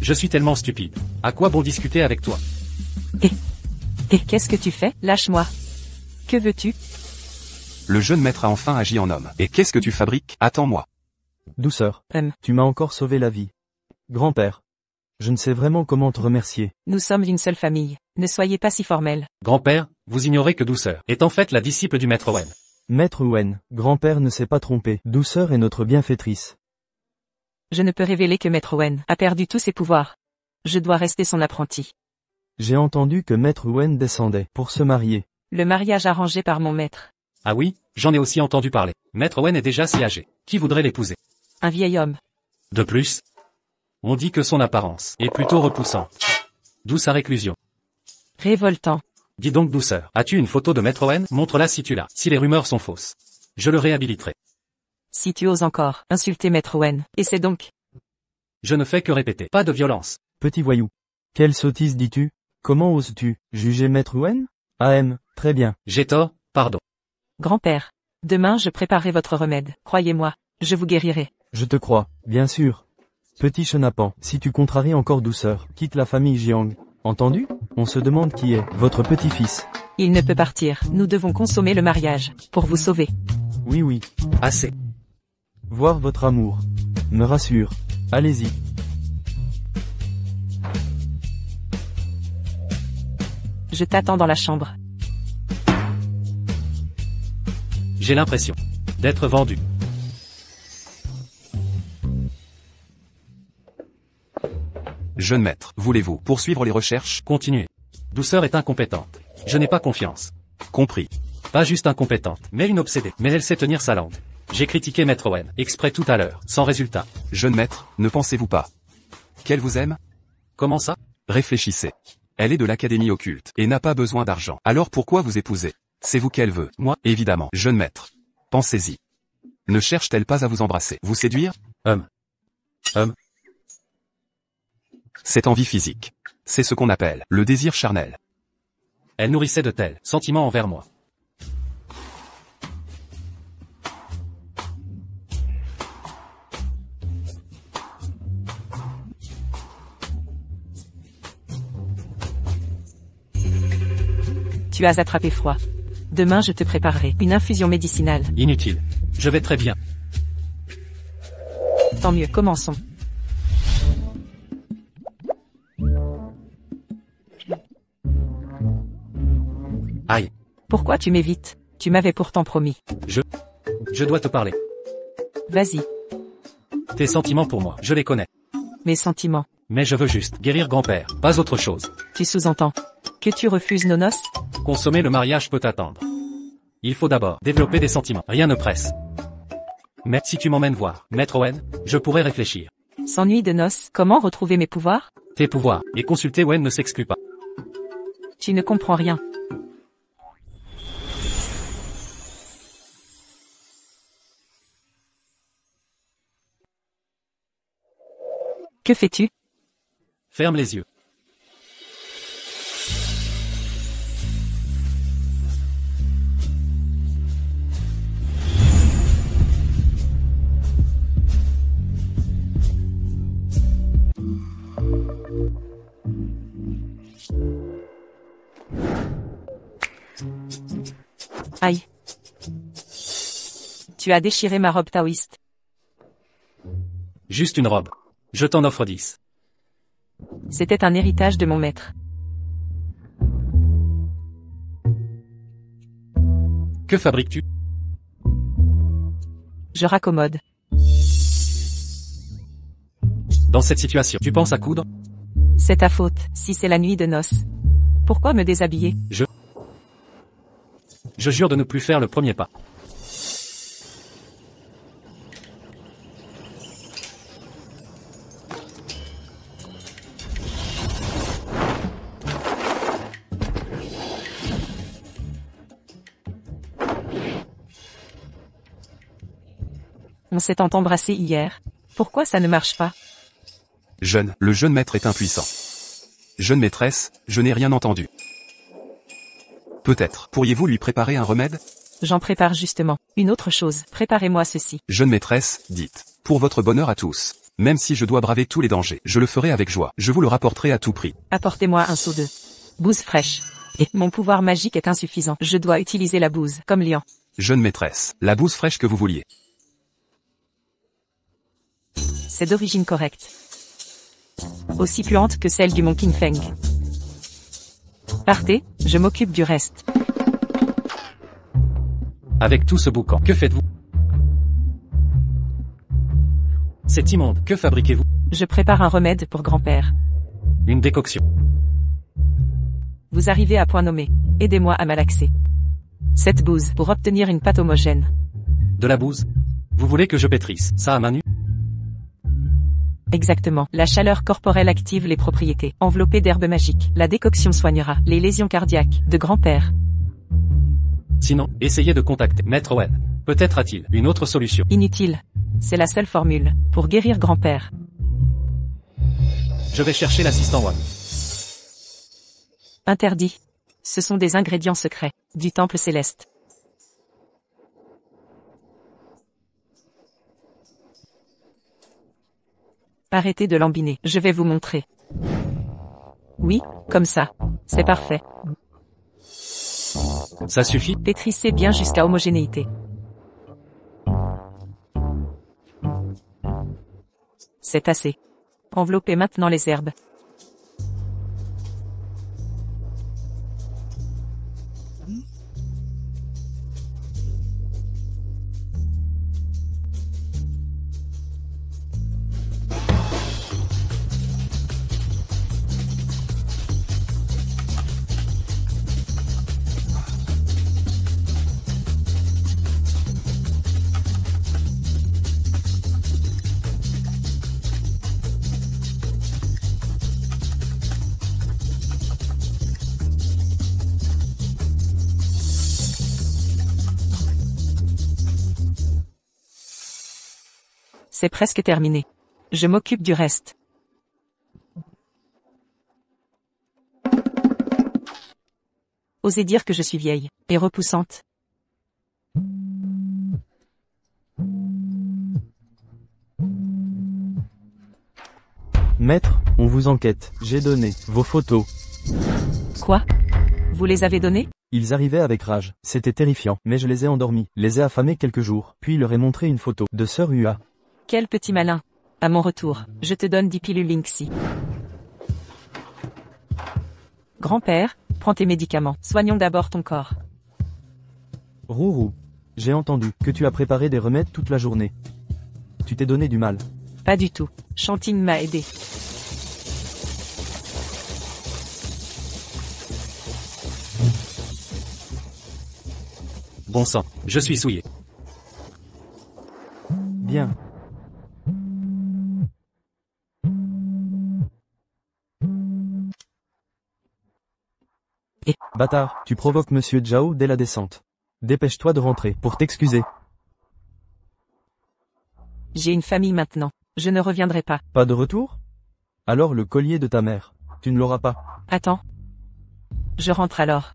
Je suis tellement stupide. À quoi bon discuter avec toi? Et qu'est-ce que tu fais? Lâche-moi. Que veux-tu? Le jeune maître a enfin agi en homme. Et qu'est-ce que tu fabriques? Attends-moi. Douceur. Tu m'as encore sauvé la vie. Grand-père. Je ne sais vraiment comment te remercier. Nous sommes d'une seule famille. Ne soyez pas si formel. Grand-père, vous ignorez que Douceur est en fait la disciple du Maître Wen. Maître Wen, grand-père ne s'est pas trompé. Douceur est notre bienfaitrice. Je ne peux révéler que Maître Wen a perdu tous ses pouvoirs. Je dois rester son apprenti. J'ai entendu que Maître Wen descendait pour se marier. Le mariage arrangé par mon maître. Ah oui, j'en ai aussi entendu parler. Maître Wen est déjà si âgé. Qui voudrait l'épouser? Un vieil homme. De plus, on dit que son apparence est plutôt repoussante. D'où sa réclusion. Révoltant. Dis donc Douceur, as-tu une photo de Maître Wen? Montre-la si tu l'as. Si les rumeurs sont fausses, je le réhabiliterai. Si tu oses encore insulter Maître Wen, et c'est donc. Je ne fais que répéter. Pas de violence. Petit voyou. Quelle sottise dis-tu? Comment oses-tu juger Maître Wen? Très bien. J'ai tort, pardon. Grand-père. Demain je préparerai votre remède. Croyez-moi, je vous guérirai. Je te crois, bien sûr. Petit chenapan, si tu contraries encore douceur, quitte la famille Jiang. Entendu? On se demande qui est votre petit-fils. Il ne peut partir. Nous devons consommer le mariage, pour vous sauver. Oui. Assez. Voir votre amour me rassure. Allez-y. Je t'attends dans la chambre. J'ai l'impression d'être vendu. Jeune maître, voulez-vous poursuivre les recherches? Continuez. Douceur est incompétente. Je n'ai pas confiance. Compris. Pas juste incompétente, mais une obsédée. Mais elle sait tenir sa langue. J'ai critiqué Maître Wen, exprès tout à l'heure, sans résultat. Jeune maître, ne pensez-vous pas qu'elle vous aime? Comment ça? Réfléchissez. Elle est de l'académie occulte, et n'a pas besoin d'argent. Alors pourquoi vous épouser? C'est vous qu'elle veut. Moi? Évidemment. Jeune maître. Pensez-y. Ne cherche-t-elle pas à vous embrasser? Vous séduire? Cette envie physique. C'est ce qu'on appelle le désir charnel. Elle nourrissait de tels sentiments envers moi. Tu as attrapé froid. Demain je te préparerai une infusion médicinale. Inutile. Je vais très bien. Tant mieux, commençons. Aïe. Pourquoi tu m'évites? Tu m'avais pourtant promis. Je dois te parler. Vas-y. Tes sentiments pour moi, je les connais. Mes sentiments. Mais je veux juste guérir grand-père, pas autre chose. Tu sous-entends que tu refuses nos noces? Consommer le mariage peut attendre. Il faut d'abord développer des sentiments, rien ne presse. Mais si tu m'emmènes voir Maître Wen, je pourrais réfléchir. S'ennuie de noces, comment retrouver mes pouvoirs? Tes pouvoirs, et consulter Wen ne s'exclut pas. Tu ne comprends rien. Que fais-tu? Ferme les yeux. Aïe. Tu as déchiré ma robe taoïste. Juste une robe. Je t'en offre 10. C'était un héritage de mon maître. Que fabriques-tu? Je raccommode. Dans cette situation, tu penses à coudre? C'est ta faute, si c'est la nuit de noces. Pourquoi me déshabiller? Je jure de ne plus faire le premier pas. On s'est tant embrassé hier. Pourquoi ça ne marche pas? Le jeune maître est impuissant. Jeune maîtresse, je n'ai rien entendu. Peut-être pourriez-vous lui préparer un remède? J'en prépare justement. Une autre chose, préparez-moi ceci. Jeune maîtresse, dites. Pour votre bonheur à tous. Même si je dois braver tous les dangers, je le ferai avec joie. Je vous le rapporterai à tout prix. Apportez-moi un seau de bouse fraîche. Et mon pouvoir magique est insuffisant. Je dois utiliser la bouse, comme Lian. Jeune maîtresse, la bouse fraîche que vous vouliez. C'est d'origine correcte. Aussi puante que celle du mont Qingfeng. Partez, je m'occupe du reste. Avec tout ce boucan, que faites-vous? C'est immonde, que fabriquez-vous? Je prépare un remède pour grand-père. Une décoction. Vous arrivez à point nommé. Aidez-moi à malaxer cette bouse pour obtenir une pâte homogène. De la bouse? Vous voulez que je pétrisse ça à main nue? Exactement. La chaleur corporelle active les propriétés enveloppées d'herbes magiques. La décoction soignera les lésions cardiaques de grand-père. Sinon, essayez de contacter Maître Wen. Peut-être a-t-il une autre solution. Inutile. C'est la seule formule pour guérir grand-père. Je vais chercher l'assistant Wan. Interdit. Ce sont des ingrédients secrets, du temple céleste. Arrêtez de lambiner, je vais vous montrer. Oui, comme ça. C'est parfait. Ça suffit? Pétrissez bien jusqu'à homogénéité. C'est assez. Enveloppez maintenant les herbes. C'est presque terminé. Je m'occupe du reste. Osez dire que je suis vieille et repoussante. Maître, on vous enquête. J'ai donné vos photos. Quoi? Vous les avez donnés? Ils arrivaient avec rage. C'était terrifiant, mais je les ai endormis, les ai affamés quelques jours, puis leur ai montré une photo de Sœur Ua. Quel petit malin. À mon retour, je te donne 10 pilules Linksy. Grand-père, prends tes médicaments. Soignons d'abord ton corps. Rourou. J'ai entendu que tu as préparé des remèdes toute la journée. Tu t'es donné du mal. Pas du tout. Chanting m'a aidé. Bon sang, je suis souillé. Bien. Bâtard, tu provoques Monsieur Zhao dès la descente. Dépêche-toi de rentrer pour t'excuser. J'ai une famille maintenant. Je ne reviendrai pas. Pas de retour? Alors le collier de ta mère, tu ne l'auras pas. Attends. Je rentre alors.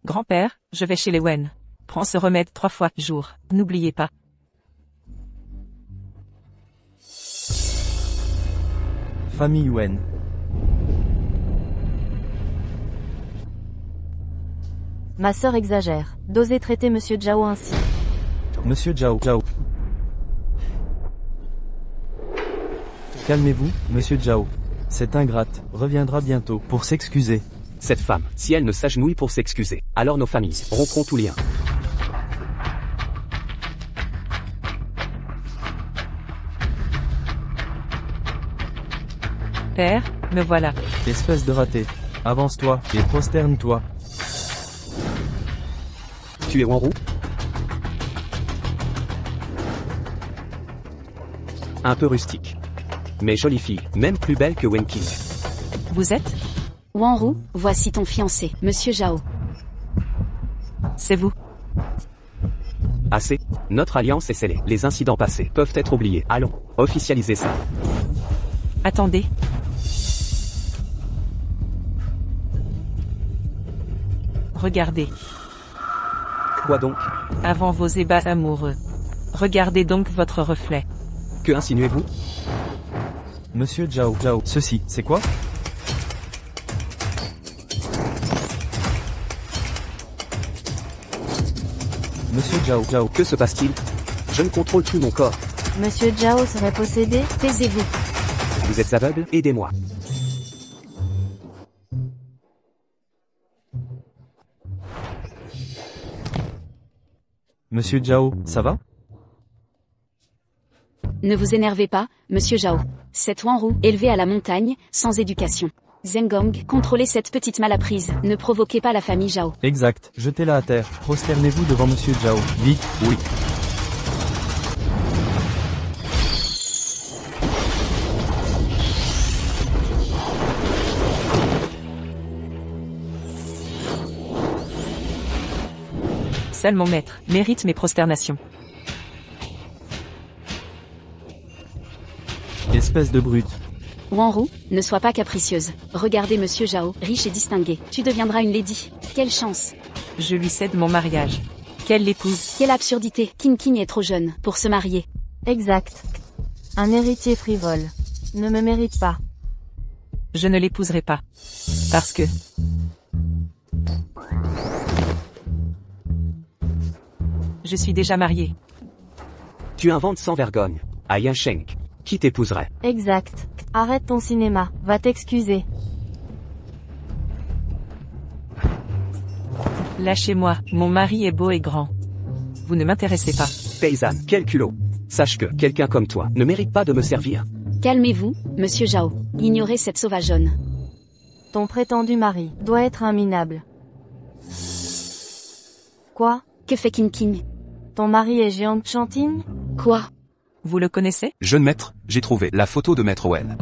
Grand-père, je vais chez les Wen. Prends ce remède 3 fois par jour. N'oubliez pas. Famille Wen. Ma sœur exagère. D'oser traiter Monsieur Zhao ainsi. Monsieur Zhao. Calmez-vous, Monsieur Zhao. Cette ingrate reviendra bientôt pour s'excuser. Cette femme, si elle ne s'agenouille pour s'excuser, alors nos familles rompront tout lien. Père, me voilà. Espèce de raté. Avance-toi et prosterne-toi. Tu es Wanru? Un peu rustique. Mais jolie fille, même plus belle que Wen Qing. Vous êtes? Wanru, voici ton fiancé, Monsieur Zhao. C'est vous. Assez. Notre alliance est scellée. Les incidents passés peuvent être oubliés. Allons, officialiser ça. Attendez. Regardez. Quoi donc? Avant vos ébats amoureux. Regardez donc votre reflet. Que insinuez-vous? Monsieur Zhao. Ceci, c'est quoi? Monsieur Zhao. Que se passe-t-il? Je ne contrôle plus mon corps. Monsieur Zhao serait possédé? Taisez-vous. Vous êtes aveugle? Aidez-moi. Monsieur Zhao, ça va? Ne vous énervez pas, Monsieur Zhao. Cette Wanru, élevée à la montagne, sans éducation. Zengong, contrôlez cette petite malapprise, ne provoquez pas la famille Zhao. Exact, jetez-la à terre, prosternez-vous devant Monsieur Zhao. Vite, oui. Seul mon maître mérite mes prosternations. Espèce de brute. Wanru, ne sois pas capricieuse. Regardez Monsieur Zhao, riche et distingué. Tu deviendras une lady. Quelle chance. Je lui cède mon mariage. Quelle l'épouse. Quelle absurdité. King est trop jeune pour se marier. Exact. Un héritier frivole. Ne me mérite pas. Je ne l'épouserai pas. Parce que... Je suis déjà mariée. Tu inventes sans vergogne. À Yansheng. Qui t'épouserait? Exact. Arrête ton cinéma, va t'excuser. Lâchez-moi, mon mari est beau et grand. Vous ne m'intéressez pas. Paysanne, quel culot. Sache que quelqu'un comme toi ne mérite pas de me servir. Calmez-vous, Monsieur Zhao. Ignorez cette sauvageonne. Ton prétendu mari doit être un minable. Quoi? Que fait King? Ton mari est Jiang Chanting? Quoi? Vous le connaissez? Jeune maître, j'ai trouvé la photo de maître Wen.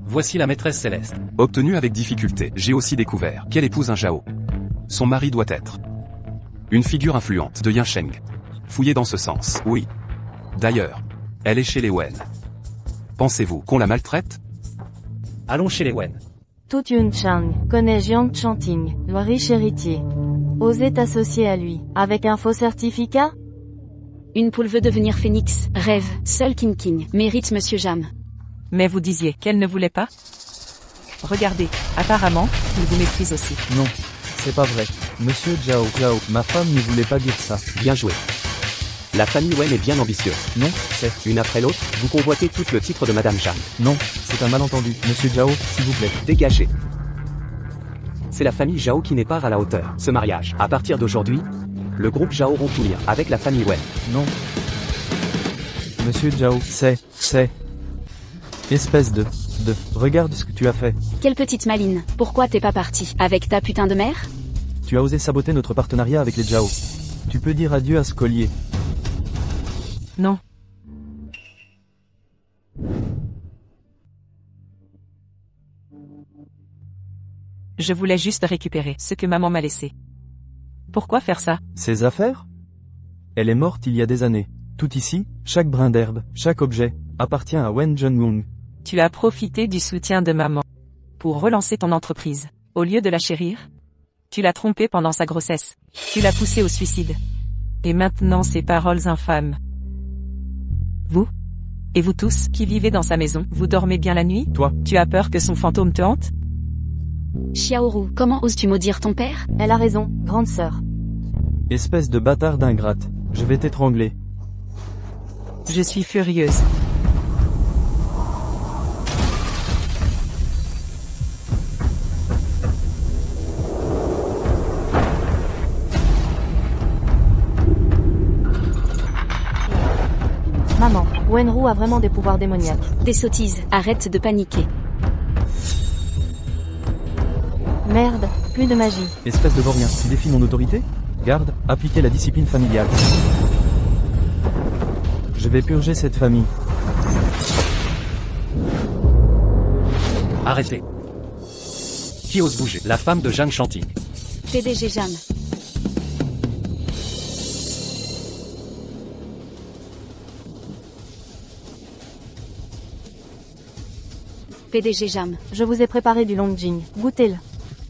Voici la maîtresse céleste. Obtenue avec difficulté, j'ai aussi découvert qu'elle épouse un Zhao. Son mari doit être une figure influente de Yansheng. Fouillez dans ce sens, oui. D'ailleurs, elle est chez les Wen. Pensez-vous qu'on la maltraite? Allons chez les Wen. Tout Yun Chang connaît Jiang Chanting, le riche héritier. Osez t'associer à lui, avec un faux certificat? Une poule veut devenir phénix. Rêve. Seul King mérite Monsieur Jam. Mais vous disiez qu'elle ne voulait pas? Regardez, apparemment, il vous méprise aussi. Non, c'est pas vrai. Monsieur Zhao, ma femme ne voulait pas dire ça. Bien joué. La famille Wen est bien ambitieuse. Non, c'est... Une après l'autre, vous convoitez tout le titre de Madame Zhang. Non, c'est un malentendu. Monsieur Zhao, s'il vous plaît. Dégagez. C'est la famille Zhao qui n'est pas à la hauteur. Ce mariage, à partir d'aujourd'hui, le groupe Zhao rompt tout lien avec la famille Wen. Non. Monsieur Zhao, c'est... Espèce de... Regarde ce que tu as fait. Quelle petite maline. Pourquoi t'es pas parti avec ta putain de mère? Tu as osé saboter notre partenariat avec les Zhao. Tu peux dire adieu à ce collier. Non. Je voulais juste récupérer ce que maman m'a laissé. Pourquoi faire ça? Ses affaires? Elle est morte il y a des années. Tout ici, chaque brin d'herbe, chaque objet, appartient à Wen Zhengung. Tu as profité du soutien de maman pour relancer ton entreprise. Au lieu de la chérir, tu l'as trompée pendant sa grossesse. Tu l'as poussée au suicide. Et maintenant ces paroles infâmes. Vous? Et vous tous, qui vivez dans sa maison, vous dormez bien la nuit? Toi? Tu as peur que son fantôme te hante? Xiaoru, comment oses-tu maudire ton père? Elle a raison, grande sœur. Espèce de bâtard d'ingrate. Je vais t'étrangler. Je suis furieuse. Maman, Wenru a vraiment des pouvoirs démoniaques. Des sottises, arrête de paniquer. Merde, plus de magie. Espèce de vaurien, tu défies mon autorité? Garde, appliquez la discipline familiale. Je vais purger cette famille. Arrêtez. Qui ose bouger? La femme de Zhang Chanting. PDG Jam. PDG Jam. Je vous ai préparé du Longjing. Goûtez-le.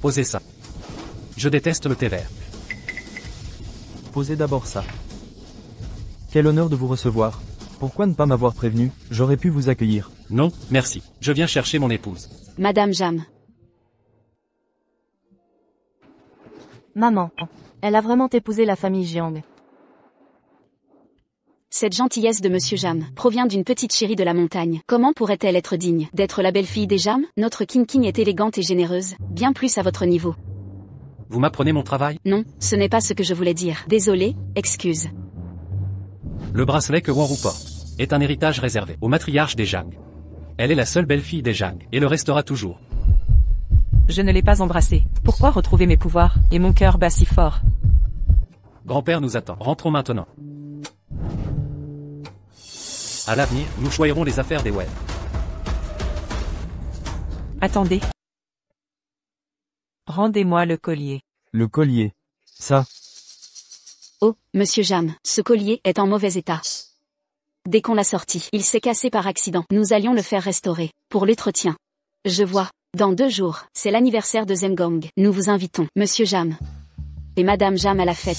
Posez ça. Je déteste le thé vert. Posez d'abord ça. Quel honneur de vous recevoir. Pourquoi ne pas m'avoir prévenu? J'aurais pu vous accueillir. Non, merci. Je viens chercher mon épouse. Madame Jam. Maman, elle a vraiment épousé la famille Jiang. Cette gentillesse de Monsieur Jam provient d'une petite chérie de la montagne. Comment pourrait-elle être digne d'être la belle-fille des Jam? Notre King est élégante et généreuse, bien plus à votre niveau. Vous m'apprenez mon travail? Non, ce n'est pas ce que je voulais dire. Désolé, excuse. Le bracelet que Wanru porte est un héritage réservé au matriarche des Zhang. Elle est la seule belle-fille des Zhang, et le restera toujours. Je ne l'ai pas embrassée. Pourquoi retrouver mes pouvoirs, et mon cœur bat si fort? Grand-père nous attend. Rentrons maintenant. À l'avenir, nous choisirons les affaires des Wen. Attendez. Rendez-moi le collier. Le collier. Ça. Oh, Monsieur Jam, ce collier est en mauvais état. Dès qu'on l'a sorti, il s'est cassé par accident. Nous allions le faire restaurer. Pour l'entretien. Je vois. Dans 2 jours, c'est l'anniversaire de Zengong. Nous vous invitons, Monsieur Jam. Et Madame Jam à la fête.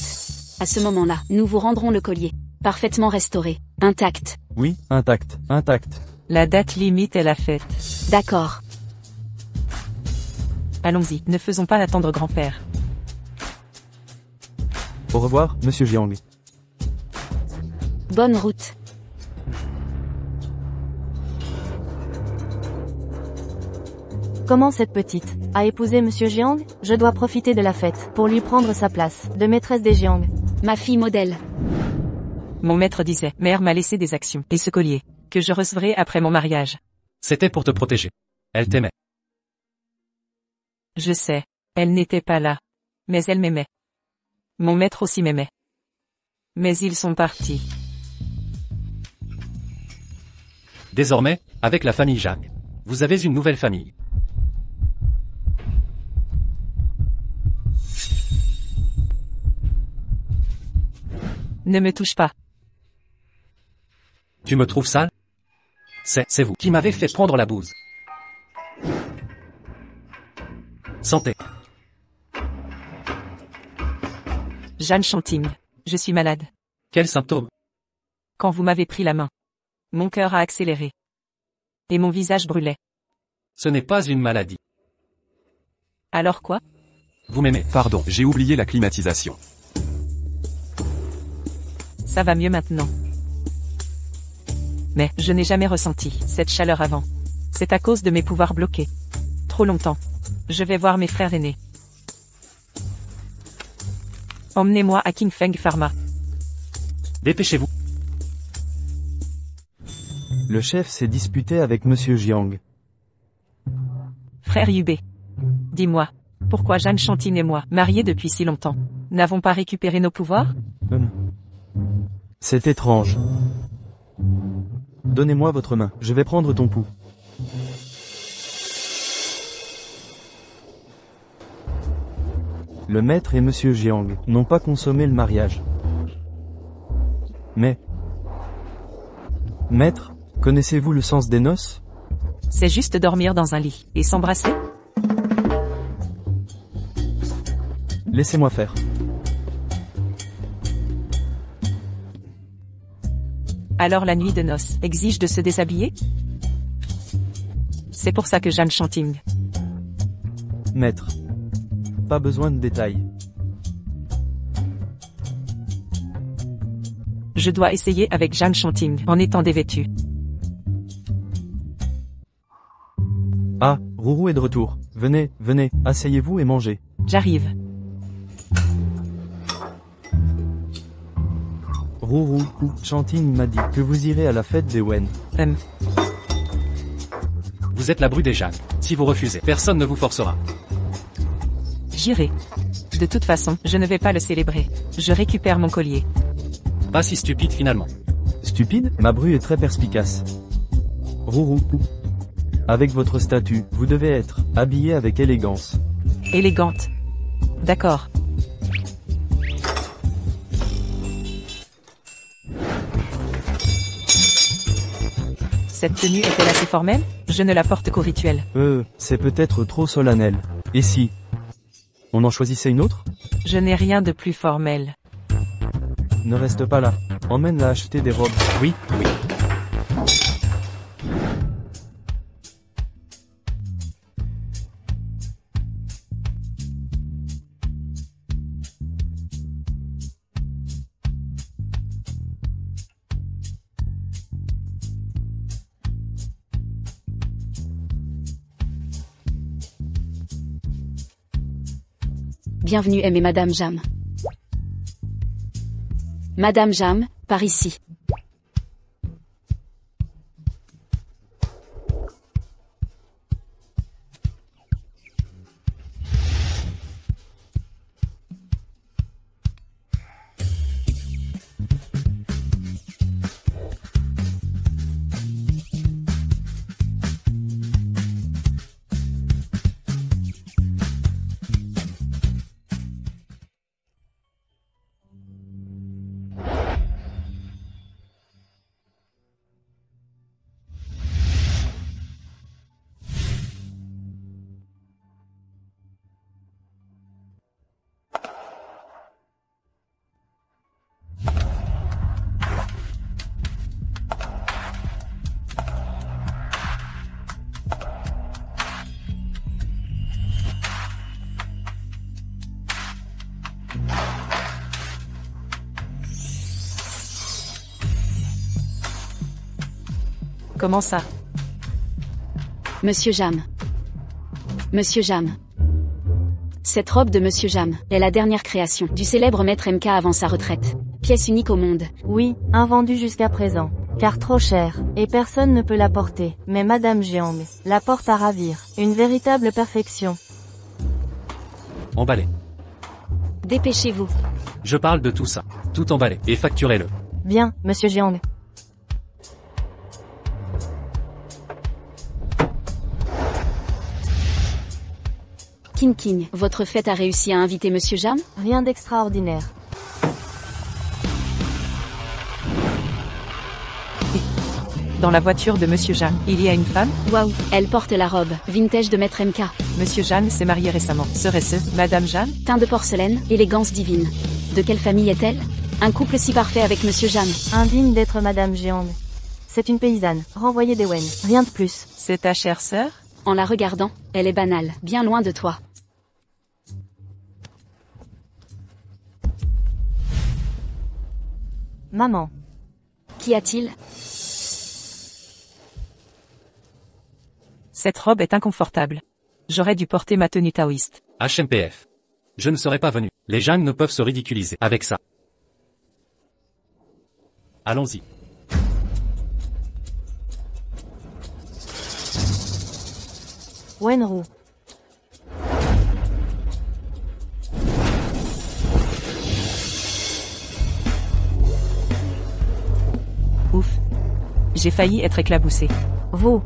À ce moment-là, nous vous rendrons le collier. Parfaitement restauré. Intact. Oui, intact, intact. La date limite est la fête. D'accord. Allons-y, ne faisons pas attendre grand-père. Au revoir, Monsieur Jiang. Bonne route. Comment cette petite a épousé Monsieur Jiang? Je dois profiter de la fête pour lui prendre sa place de maîtresse des Jiang. Ma fille modèle. Mon maître disait, mère m'a laissé des actions, et ce collier, que je recevrai après mon mariage. C'était pour te protéger. Elle t'aimait. Je sais, elle n'était pas là. Mais elle m'aimait. Mon maître aussi m'aimait. Mais ils sont partis. Désormais, avec la famille Jacques, vous avez une nouvelle famille. Ne me touche pas. Tu me trouves sale? C'est vous qui m'avez fait prendre la bouse. Santé. Jeanne Chanting. Je suis malade. Quels symptômes? Quand vous m'avez pris la main. Mon cœur a accéléré. Et mon visage brûlait. Ce n'est pas une maladie. Alors quoi? Vous m'aimez. Pardon, j'ai oublié la climatisation. Ça va mieux maintenant. Mais je n'ai jamais ressenti cette chaleur avant. C'est à cause de mes pouvoirs bloqués. Trop longtemps. Je vais voir mes frères aînés. Emmenez-moi à King Feng Pharma. Dépêchez-vous. Le chef s'est disputé avec Monsieur Jiang. Frère Yubé. Dis-moi, pourquoi Jeanne Chanting et moi, mariés depuis si longtemps, n'avons pas récupéré nos pouvoirs? C'est étrange. Donnez-moi votre main, je vais prendre ton pouls. Le maître et Monsieur Jiang n'ont pas consommé le mariage. Mais... Maître, connaissez-vous le sens des noces? C'est juste dormir dans un lit, et s'embrasser? Laissez-moi faire. Alors la nuit de noces exige de se déshabiller? C'est pour ça que Jeanne Chanting. Maître. Pas besoin de détails. Je dois essayer avec Jeanne Chanting en étant dévêtue. Ah, Rourou est de retour. Venez, venez, asseyez-vous et mangez. J'arrive. Rourou, Chanting m'a dit que vous irez à la fête des Wen. Vous êtes la bru des Jacques. Si vous refusez, personne ne vous forcera. J'irai. De toute façon, je ne vais pas le célébrer. Je récupère mon collier. Pas si stupide finalement. Stupide, ma bru est très perspicace. Rourou. Avec votre statut, vous devez être habillé avec élégance. Élégante. D'accord. Cette tenue est-elle assez formelle? Je ne la porte qu'au rituel. C'est peut-être trop solennel. Et si on en choisissait une autre? Je n'ai rien de plus formel. Ne reste pas là. Emmène-la acheter des robes. Oui, oui. Bienvenue M et Madame Jam. Madame Jam, par ici. Comment ça? Monsieur Jam. Monsieur Jam. Cette robe de Monsieur Jam est la dernière création du célèbre maître MK avant sa retraite. Pièce unique au monde. Oui, invendue jusqu'à présent. Car trop cher, et personne ne peut la porter. Mais Madame Jiang la porte à ravir. Une véritable perfection. Emballé. Dépêchez-vous. Je parle de tout ça. Tout emballé. Et facturez-le. Bien, Monsieur Jiang. King, votre fête a réussi à inviter Monsieur Jam? Rien d'extraordinaire. Dans la voiture de Monsieur Jeanne, il y a une femme? Waouh, elle porte la robe vintage de Maître MK. Monsieur Jeanne s'est marié récemment. Serait-ce Madame Jeanne? Teint de porcelaine, élégance divine. De quelle famille est-elle? Un couple si parfait avec Monsieur Jam. Indigne d'être Madame Jiang. C'est une paysanne, renvoyée d'Ewen. Rien de plus. C'est ta chère sœur? En la regardant, elle est banale, bien loin de toi. Maman. Qu'y a-t-il? Cette robe est inconfortable. J'aurais dû porter ma tenue taoïste. HMPF. Je ne serais pas venu. Les Jam ne peuvent se ridiculiser avec ça. Allons-y. Wenru. Ouf. J'ai failli être éclaboussé. Vous.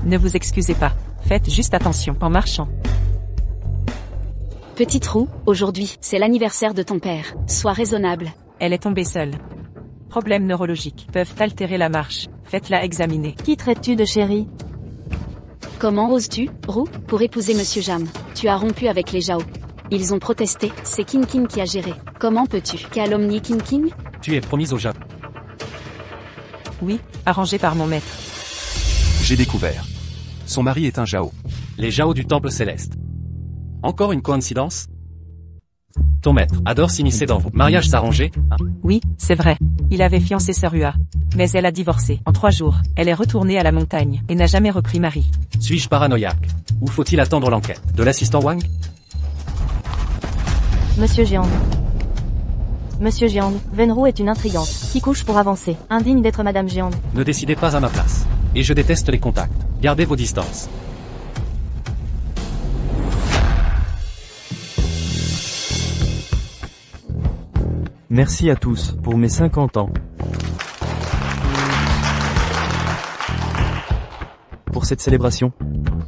Ne vous excusez pas. Faites juste attention en marchant. Petite roue, aujourd'hui, c'est l'anniversaire de ton père. Sois raisonnable. Elle est tombée seule. Problèmes neurologiques peuvent altérer la marche. Faites-la examiner. Qui traites-tu de chérie? Comment oses-tu, Roux, pour épouser Monsieur Jam? Tu as rompu avec les Jao. Ils ont protesté, c'est King qui a géré. Comment peux-tu calomnier King? Tu es promise au Jam. Oui, arrangé par mon maître. J'ai découvert. Son mari est un Jao. Les Jao du Temple Céleste. Encore une coïncidence? Ton maître adore s'immiscer dans vos mariages s'arranger, hein? Oui, c'est vrai. Il avait fiancé Sœur Hua. Mais elle a divorcé. En 3 jours, elle est retournée à la montagne et n'a jamais repris mari. Suis-je paranoïaque? Ou faut-il attendre l'enquête de l'assistant Wang? Monsieur Jiang. Monsieur Jiang, Wenru est une intrigante, qui couche pour avancer, indigne d'être Madame Jiang. Ne décidez pas à ma place. Et je déteste les contacts. Gardez vos distances. Merci à tous pour mes 50 ans. Pour cette célébration,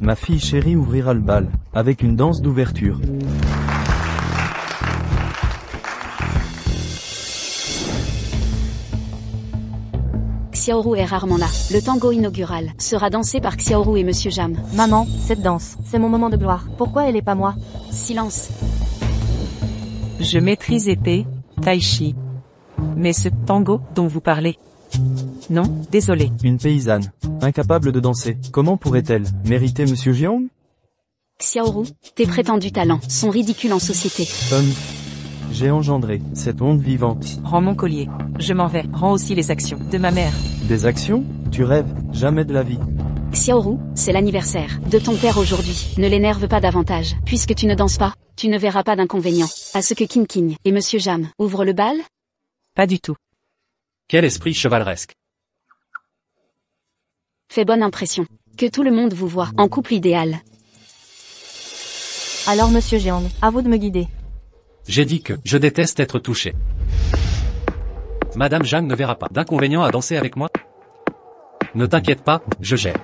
ma fille chérie ouvrira le bal, avec une danse d'ouverture. Xiaoru est rarement là. Le tango inaugural sera dansé par Xiaoru et Monsieur Jam. Maman, cette danse, c'est mon moment de gloire. Pourquoi elle est pas moi? Silence. Je maîtrise épée, tai chi. Mais ce tango dont vous parlez? Non, désolé. Une paysanne, incapable de danser, comment pourrait-elle mériter Monsieur Jiang? Xiaoru, tes prétendus talents sont ridicules en société. J'ai engendré cette honte vivante. Rends mon collier. Je m'en vais. Rends aussi les actions de ma mère. Des actions? Tu rêves, jamais de la vie. Xiaoru, c'est l'anniversaire de ton père aujourd'hui. Ne l'énerve pas davantage. Puisque tu ne danses pas, tu ne verras pas d'inconvénient à ce que King et Monsieur Jam ouvrent le bal? Pas du tout. Quel esprit chevaleresque. Fais bonne impression. Que tout le monde vous voit en couple idéal. Alors Monsieur Jiang, à vous de me guider. J'ai dit que je déteste être touché. Madame Jeanne ne verra pas d'inconvénient à danser avec moi? Ne t'inquiète pas, je gère.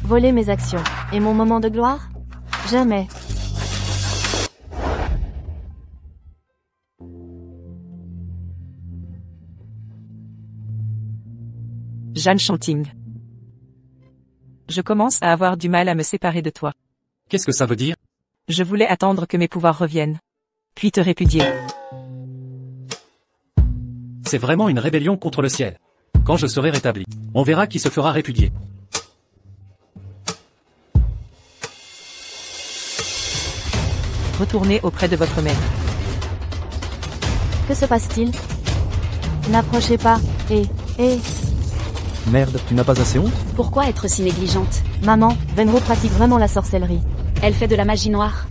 Voler mes actions. Et mon moment de gloire? Jamais. Jeanne Chanting. Je commence à avoir du mal à me séparer de toi. Qu'est-ce que ça veut dire? Je voulais attendre que mes pouvoirs reviennent. Puis te répudier. C'est vraiment une rébellion contre le ciel. Quand je serai rétabli, on verra qui se fera répudier. Retournez auprès de votre mère. Que se passe-t-il? N'approchez pas, et... Merde, tu n'as pas assez honte? Pourquoi être si négligente? Maman, Venro pratique vraiment la sorcellerie. Elle fait de la magie noire.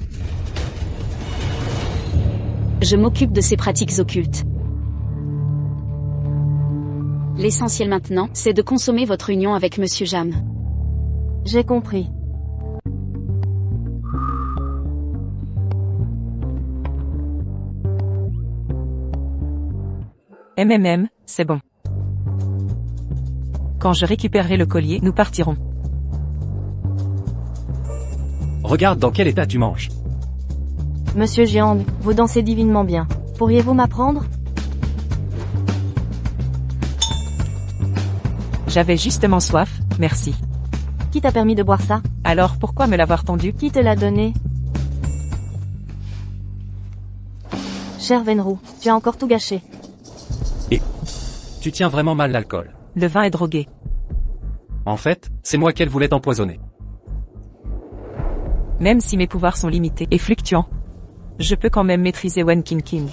Je m'occupe de ses pratiques occultes. L'essentiel maintenant, c'est de consommer votre union avec Monsieur Jam. J'ai compris. C'est bon. Quand je récupérerai le collier, nous partirons. Regarde dans quel état tu manges. Monsieur Jiang, vous dansez divinement bien. Pourriez-vous m'apprendre? J'avais justement soif, merci. Qui t'a permis de boire ça? Alors pourquoi me l'avoir tendu? Qui te l'a donné? Cher Venro, tu as encore tout gâché. Tu tiens vraiment mal l'alcool. Le vin est drogué. En fait, c'est moi qu'elle voulait empoisonner. Même si mes pouvoirs sont limités et fluctuants, je peux quand même maîtriser Wen King King.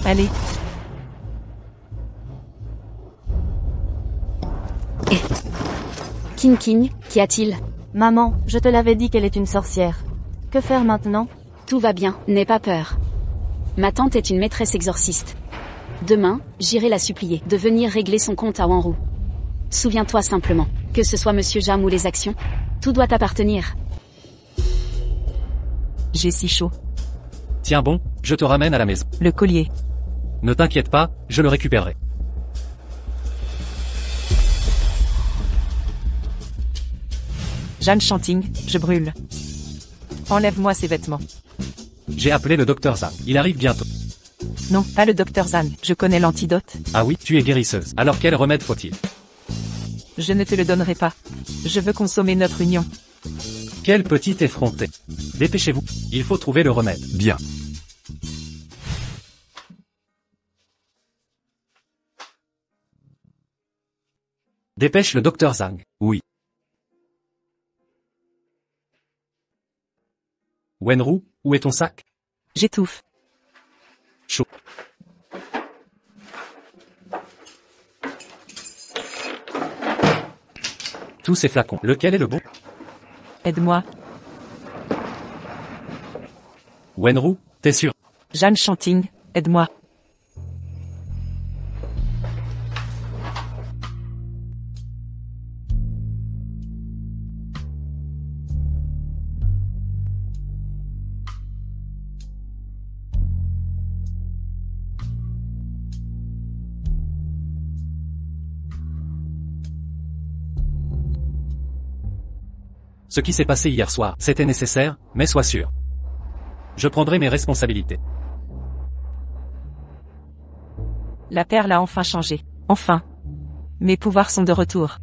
Allez. King King, qu'y a-t-il? Maman, je te l'avais dit qu'elle est une sorcière. Que faire maintenant? Tout va bien, n'aie pas peur. Ma tante est une maîtresse exorciste. Demain, j'irai la supplier de venir régler son compte à Wanru. Souviens-toi simplement, que ce soit Monsieur Jam ou les actions, tout doit t'appartenir. J'ai si chaud. Tiens bon, je te ramène à la maison. Le collier. Ne t'inquiète pas, je le récupérerai. Jeanne Chanting, je brûle. Enlève-moi ces vêtements. J'ai appelé le docteur Zhang, il arrive bientôt. Non, pas le docteur Zhang, je connais l'antidote. Ah oui, tu es guérisseuse. Alors quel remède faut-il? Je ne te le donnerai pas. Je veux consommer notre union. Quel petit effronté. Dépêchez-vous, il faut trouver le remède. Bien. Dépêche le docteur Zhang. Oui. Wenru, où est ton sac? J'étouffe. Chaud. Tous ces flacons, lequel est le bon? Aide-moi. Wenru, t'es sûr? Jeanne Chanting, aide-moi. Ce qui s'est passé hier soir, c'était nécessaire, mais sois sûr. Je prendrai mes responsabilités. La perle a enfin changé. Enfin. Mes pouvoirs sont de retour.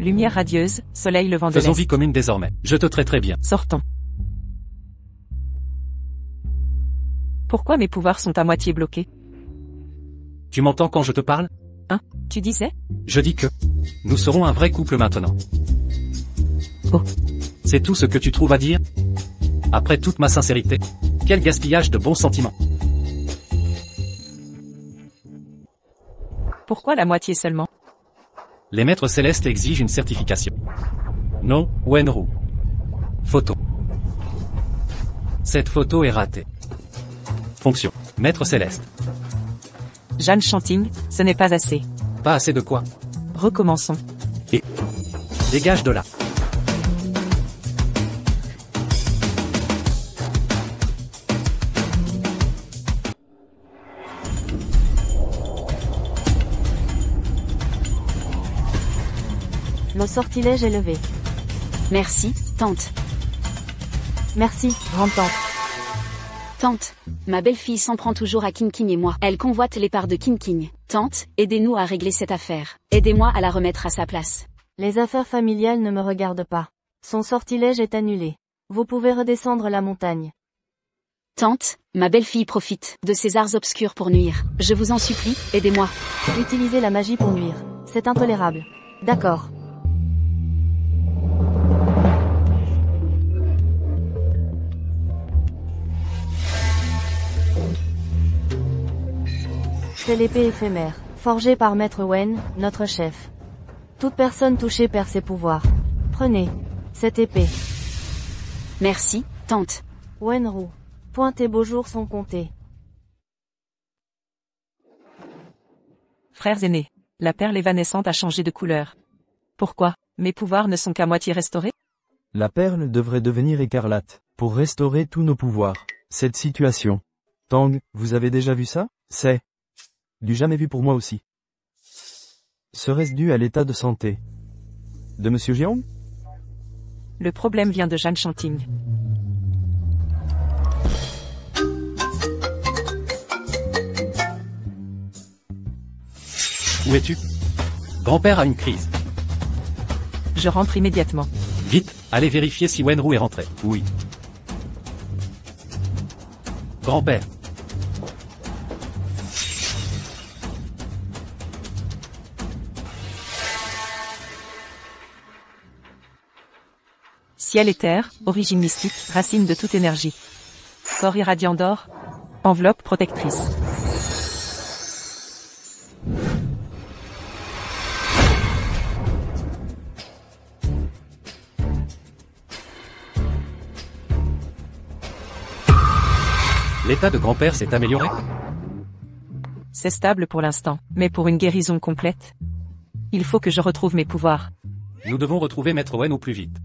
Lumière radieuse, soleil levant de l'est. Faisons vie commune désormais. Je te traiterai bien. Sortons. Pourquoi mes pouvoirs sont à moitié bloqués? Tu m'entends quand je te parle? Hein? Tu disais? Je dis que nous serons un vrai couple maintenant. Oh. C'est tout ce que tu trouves à dire? Après toute ma sincérité. Quel gaspillage de bons sentiments. Pourquoi la moitié seulement? Les maîtres célestes exigent une certification. Non, Wenru. Photo. Cette photo est ratée. Fonction. Maître céleste. Jeanne Chanting, ce n'est pas assez. Pas assez de quoi? Recommençons. Et dégage de là. Le sortilège est levé. Merci, tante. Merci, grande-tante. Tante, ma belle-fille s'en prend toujours à King King et moi. Elle convoite les parts de King King. Tante, aidez-nous à régler cette affaire. Aidez-moi à la remettre à sa place. Les affaires familiales ne me regardent pas. Son sortilège est annulé. Vous pouvez redescendre la montagne. Tante, ma belle-fille profite de ces arts obscurs pour nuire. Je vous en supplie, aidez-moi. Utilisez la magie pour nuire. C'est intolérable. D'accord. C'est l'épée éphémère, forgée par Maître Wen, notre chef. Toute personne touchée perd ses pouvoirs. Prenez cette épée. Merci, tante. Wenru. Point tes beaux jours sont comptés. Frères aînés, la perle évanescente a changé de couleur. Pourquoi? Mes pouvoirs ne sont qu'à moitié restaurés? La perle devrait devenir écarlate, pour restaurer tous nos pouvoirs. Cette situation. Tang, vous avez déjà vu ça? C'est du jamais vu pour moi aussi. Serait-ce dû à l'état de santé de Monsieur Jiang? Le problème vient de Zhang Shanting. Où es-tu? Grand-père a une crise. Je rentre immédiatement. Vite, allez vérifier si Wenru est rentré. Oui. Grand-père. Ciel et terre, origine mystique, racine de toute énergie. Corps irradiant d'or, enveloppe protectrice. L'état de grand-père s'est amélioré? C'est stable pour l'instant, mais pour une guérison complète, il faut que je retrouve mes pouvoirs. Nous devons retrouver Maître Wen au plus vite.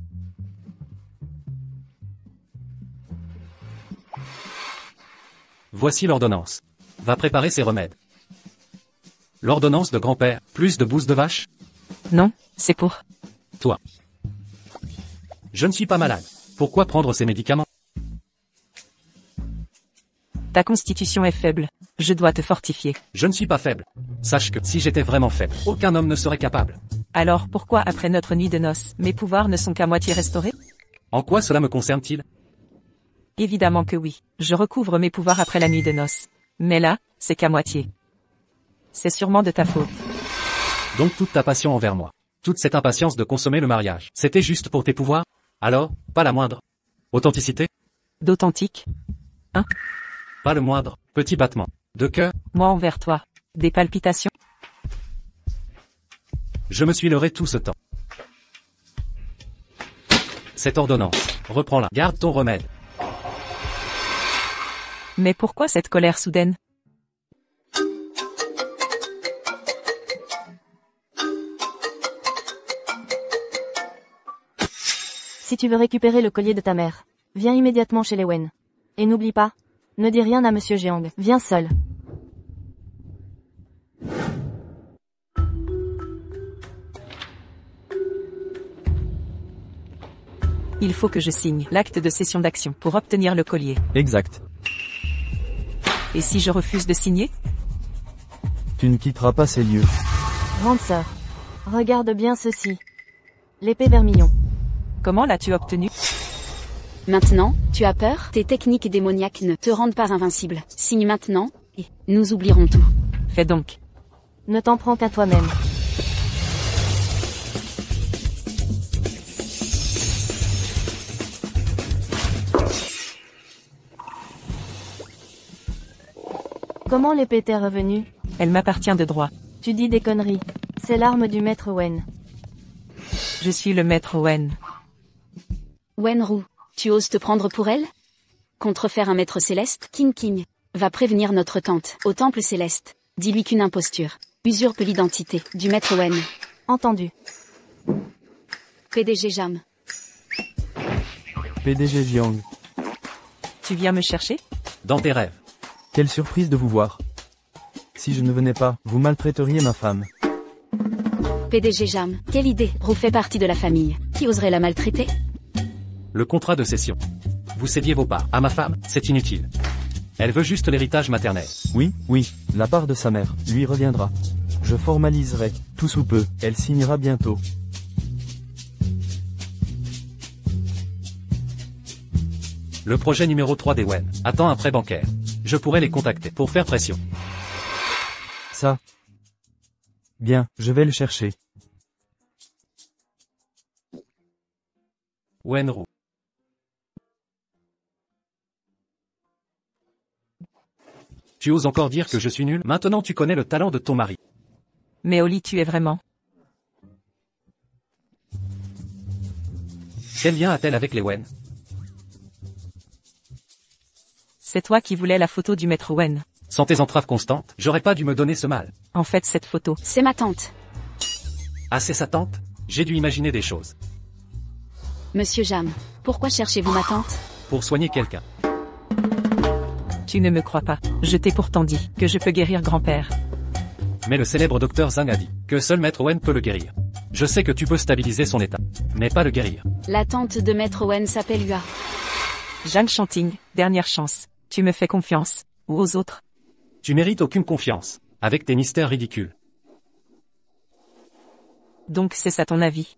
Voici l'ordonnance. Va préparer ses remèdes. L'ordonnance de grand-père, plus de bouse de vache? Non, c'est pour... Toi. Je ne suis pas malade. Pourquoi prendre ces médicaments? Ta constitution est faible. Je dois te fortifier. Je ne suis pas faible. Sache que, si j'étais vraiment faible, aucun homme ne serait capable. Alors pourquoi après notre nuit de noces, mes pouvoirs ne sont qu'à moitié restaurés? En quoi cela me concerne-t-il? Évidemment que oui. Je recouvre mes pouvoirs après la nuit de noces. Mais là, c'est qu'à moitié. C'est sûrement de ta faute. Donc toute ta passion envers moi. Toute cette impatience de consommer le mariage. C'était juste pour tes pouvoirs? Alors, pas la moindre. Authenticité? D'authentique? Hein? Pas le moindre. Petit battement. De cœur? Moi envers toi. Des palpitations? Je me suis leurré tout ce temps. Cette ordonnance. Reprends-la. Garde ton remède. Mais pourquoi cette colère soudaine? Si tu veux récupérer le collier de ta mère, viens immédiatement chez les Wen. Et n'oublie pas, ne dis rien à Monsieur Jiang. Viens seul. Il faut que je signe l'acte de cession d'action pour obtenir le collier. Exact. Et si je refuse de signer? Tu ne quitteras pas ces lieux. Grande sœur, regarde bien ceci. L'épée vermillon. Comment l'as-tu obtenu? Maintenant, tu as peur? Tes techniques démoniaques ne te rendent pas invincible. Signe maintenant, et nous oublierons tout. Fais donc. Ne t'en prends qu'à toi-même. Comment l'épée t'est revenue? Elle m'appartient de droit. Tu dis des conneries. C'est l'arme du Maître Wen. Je suis le Maître Wen. Wenru, tu oses te prendre pour elle? Contrefaire un maître céleste? King King va prévenir notre tante au temple céleste. Dis-lui qu'une imposture usurpe l'identité du Maître Wen. Entendu. PDG Jam. PDG Jiang. Tu viens me chercher? Dans tes rêves. Quelle surprise de vous voir. Si je ne venais pas, vous maltraiteriez ma femme. PDG Jam, quelle idée? Ru fait partie de la famille. Qui oserait la maltraiter? Le contrat de cession. Vous cédiez vos parts à ma femme, c'est inutile. Elle veut juste l'héritage maternel. Oui, oui, la part de sa mère, lui reviendra. Je formaliserai, tout sous peu, elle signera bientôt. Le projet numéro 3 des Wen attend un prêt bancaire. Je pourrais les contacter pour faire pression. Ça. Bien, je vais le chercher. Wenru. Tu oses encore dire que je suis nul? Maintenant tu connais le talent de ton mari. Mais Oli, tu es vraiment. Quel lien a-t-elle avec les Wen? C'est toi qui voulais la photo du maître Wen. Sans tes entraves constantes, j'aurais pas dû me donner ce mal. En fait, cette photo. C'est ma tante. Ah, c'est sa tante? J'ai dû imaginer des choses. Monsieur Jam, pourquoi cherchez-vous ma tante? Pour soigner quelqu'un. Tu ne me crois pas. Je t'ai pourtant dit que je peux guérir grand-père. Mais le célèbre docteur Zhang a dit que seul maître Wen peut le guérir. Je sais que tu peux stabiliser son état, mais pas le guérir. La tante de maître Wen s'appelle Hua. Zhang Shanting, dernière chance. Tu me fais confiance. Ou aux autres. Tu mérites aucune confiance, avec tes mystères ridicules. Donc c'est ça ton avis.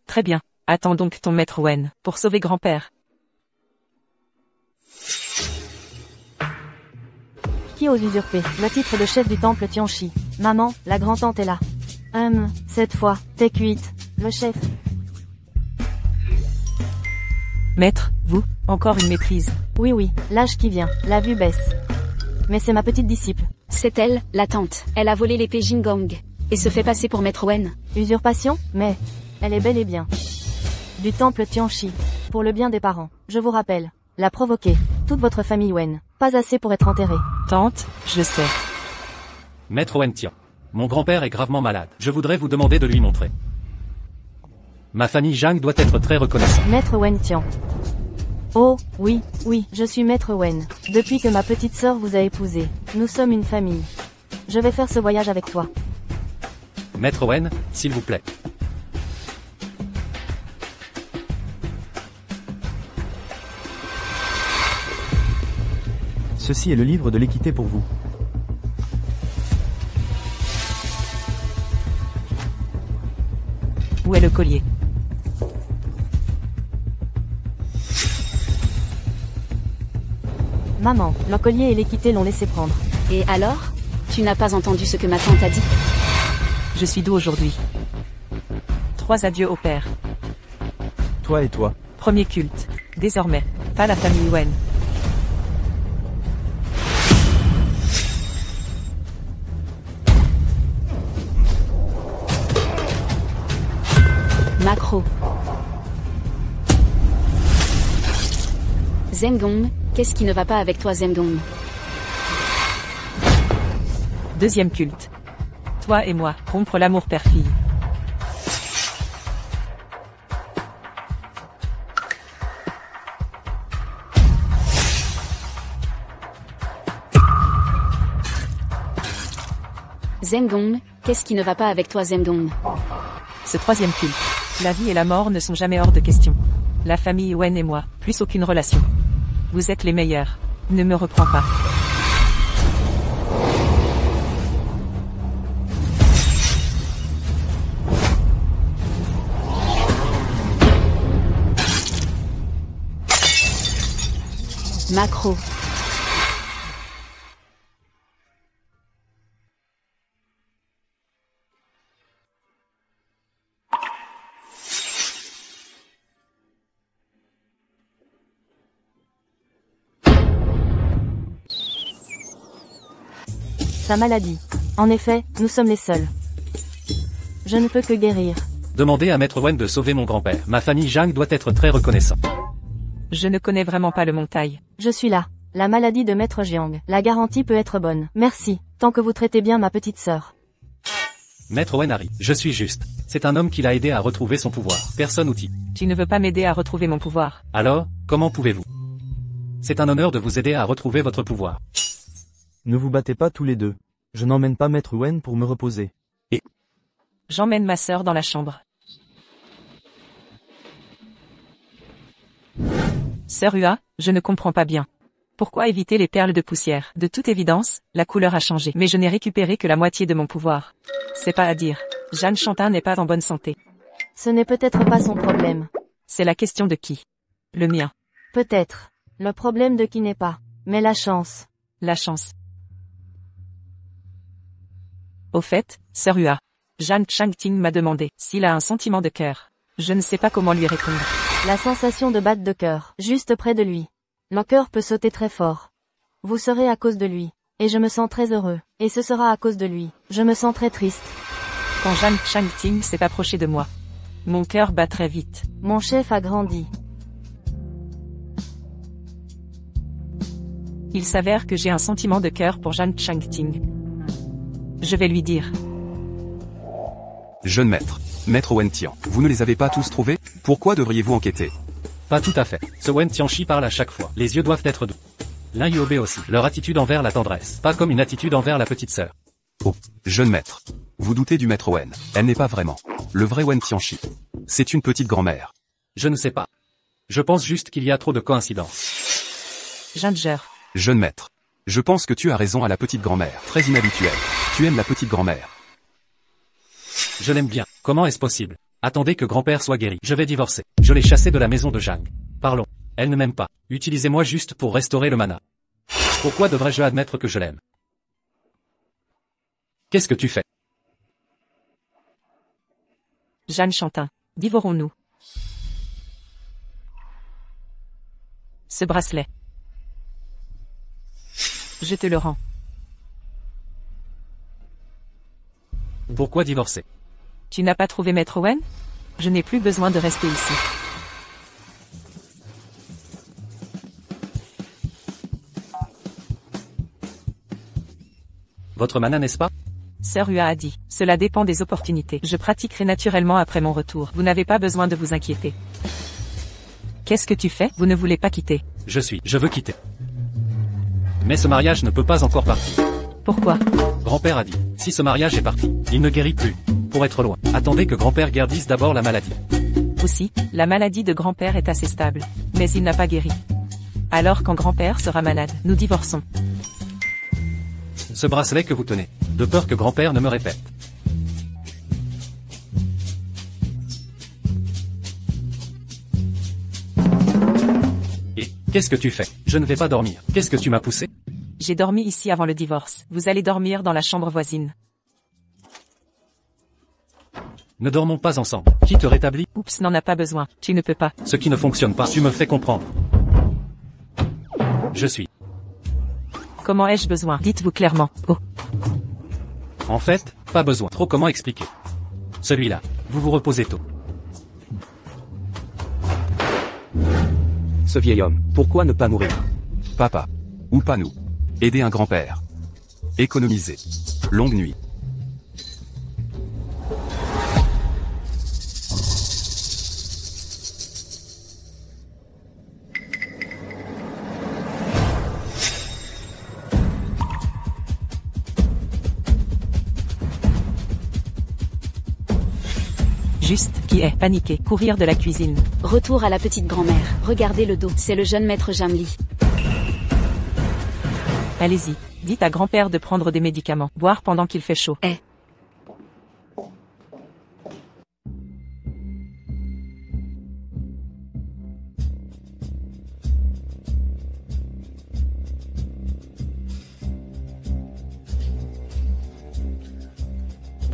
Très bien. Attends donc ton maître Wen, pour sauver grand-père. Qui ose usurper le titre de chef du temple Tianchi? Maman, la grand-tante est là. Cette fois, t'es cuite, le chef. Maître, vous, encore une méprise. Oui oui, l'âge qui vient, la vue baisse. Mais c'est ma petite disciple. C'est elle, la tante. Elle a volé l'épée Jingong. Et se fait passer pour maître Wen. Usurpation? Mais, elle est bel et bien. Du temple Tianchi. Pour le bien des parents. Je vous rappelle. La provoquer. Toute votre famille Wen. Pas assez pour être enterrée. Tante, je sais. Maître Wen Tian. Mon grand-père est gravement malade. Je voudrais vous demander de lui montrer. Ma famille Zhang doit être très reconnaissante. Maître Wen Tian. Oh, oui, oui, je suis Maître Wen. Depuis que ma petite sœur vous a épousé. Nous sommes une famille. Je vais faire ce voyage avec toi. Maître Wen, s'il vous plaît. Ceci est le livre de l'équité pour vous. Où est le collier? Maman, le collier et l'équité l'ont laissé prendre. Et alors? Tu n'as pas entendu ce que ma tante a dit? Je suis d'où aujourd'hui? 3 adieux au père. Toi et toi. Premier culte. Désormais, pas la famille Wen. Macro. Zengong, qu'est-ce qui ne va pas avec toi Zengong? Deuxième culte. Toi et moi, rompre l'amour père-fille. Zengong, qu'est-ce qui ne va pas avec toi Zengong? Ce troisième culte. La vie et la mort ne sont jamais hors de question. La famille Wen et moi, plus aucune relation. Vous êtes les meilleurs. Ne me reprends pas. Macro. Sa maladie. En effet, nous sommes les seuls. Je ne peux que guérir. Demandez à Maître Wen de sauver mon grand-père. Ma famille Zhang doit être très reconnaissante. Je ne connais vraiment pas le montagne. Je suis là. La maladie de Maître Jiang. La garantie peut être bonne. Merci, tant que vous traitez bien ma petite sœur. Maître Wen Harry, je suis juste. C'est un homme qui l'a aidé à retrouver son pouvoir. Personne outil. Tu ne veux pas m'aider à retrouver mon pouvoir. Alors, comment pouvez-vous? C'est un honneur de vous aider à retrouver votre pouvoir. Ne vous battez pas tous les deux. Je n'emmène pas Maître Wen pour me reposer. J'emmène ma sœur dans la chambre. Sœur Hua, je ne comprends pas bien. Pourquoi éviter les perles de poussière? De toute évidence, la couleur a changé, mais je n'ai récupéré que la moitié de mon pouvoir. C'est pas à dire. Jeanne Chantin n'est pas en bonne santé. Ce n'est peut-être pas son problème. C'est la question de qui? Le mien. Peut-être. Le problème de qui n'est pas. Mais la chance. La chance. Au fait, Sœur Hua. Jeanne Changting m'a demandé s'il a un sentiment de cœur. Je ne sais pas comment lui répondre. La sensation de battre de cœur, juste près de lui. Mon cœur peut sauter très fort. Vous serez à cause de lui. Et je me sens très heureux. Et ce sera à cause de lui. Je me sens très triste. Quand Jeanne Changting s'est approché de moi, mon cœur bat très vite. Mon chef a grandi. Il s'avère que j'ai un sentiment de cœur pour Jeanne Changting. Je vais lui dire. Jeune maître. Maître Wen Tian, vous ne les avez pas tous trouvés? Pourquoi devriez-vous enquêter? Pas tout à fait. Ce Wen Tianchi parle à chaque fois. Les yeux doivent être doux. L'un Yobe aussi. Leur attitude envers la tendresse. Pas comme une attitude envers la petite sœur. Oh, jeune maître. Vous doutez du maître Wen. Elle n'est pas vraiment le vrai Wen Tianchi. C'est une petite grand-mère. Je ne sais pas. Je pense juste qu'il y a trop de coïncidences. Ginger. Jeune maître. Je pense que tu as raison à la petite grand-mère. Très inhabituelle. Tu aimes la petite grand-mère. Je l'aime bien. Comment est-ce possible? Attendez que grand-père soit guéri. Je vais divorcer. Je l'ai chassé de la maison de Zhang. Parlons. Elle ne m'aime pas. Utilisez-moi juste pour restaurer le mana. Pourquoi devrais-je admettre que je l'aime? Qu'est-ce que tu fais? Jeanne Chantin. Divorons-nous. Ce bracelet. Je te le rends. Pourquoi divorcer? Tu n'as pas trouvé Maître Wen? Je n'ai plus besoin de rester ici. Votre mana n'est-ce pas? Sœur Hua a dit. Cela dépend des opportunités. Je pratiquerai naturellement après mon retour. Vous n'avez pas besoin de vous inquiéter. Qu'est-ce que tu fais? Vous ne voulez pas quitter. Je veux quitter. Mais ce mariage ne peut pas encore partir. Pourquoi? Grand-père a dit, si ce mariage est parti, il ne guérit plus. Pour être loin, attendez que grand-père guérisse d'abord la maladie. Aussi, la maladie de grand-père est assez stable. Mais il n'a pas guéri. Alors quand grand-père sera malade, nous divorçons. Ce bracelet que vous tenez, de peur que grand-père ne me répète. Et, qu'est-ce que tu fais? Je ne vais pas dormir. Qu'est-ce que tu m'as poussé? J'ai dormi ici avant le divorce. Vous allez dormir dans la chambre voisine. Ne dormons pas ensemble. Qui te rétablit? Oups, n'en a pas besoin. Tu ne peux pas. Ce qui ne fonctionne pas, tu me fais comprendre. Je suis. Comment ai-je besoin? Dites-vous clairement. Oh. En fait, pas besoin. Trop comment expliquer? Celui-là, vous vous reposez tôt. Ce vieil homme, pourquoi ne pas mourir? Papa. Ou pas nous. Aider un grand-père. Économiser. Longue nuit. Juste, qui est paniqué, courir de la cuisine. Retour à la petite grand-mère. Regardez le dos. C'est le jeune maître Jamli. Allez-y. Dites à grand-père de prendre des médicaments. Boire pendant qu'il fait chaud.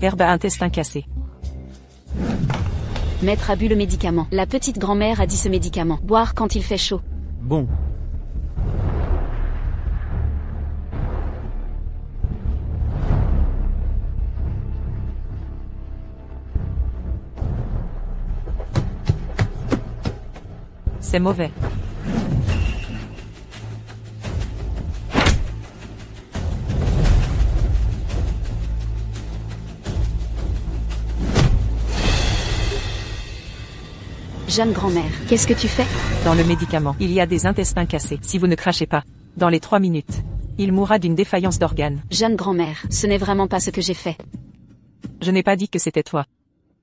Herbe à intestin cassé. Maître a bu le médicament. La petite grand-mère a dit ce médicament. Boire quand il fait chaud. Bon. C'est mauvais. Jeune grand-mère, qu'est-ce que tu fais? Dans le médicament, il y a des intestins cassés. Si vous ne crachez pas, dans les 3 minutes, il mourra d'une défaillance d'organes. Jeune grand-mère, ce n'est vraiment pas ce que j'ai fait. Je n'ai pas dit que c'était toi.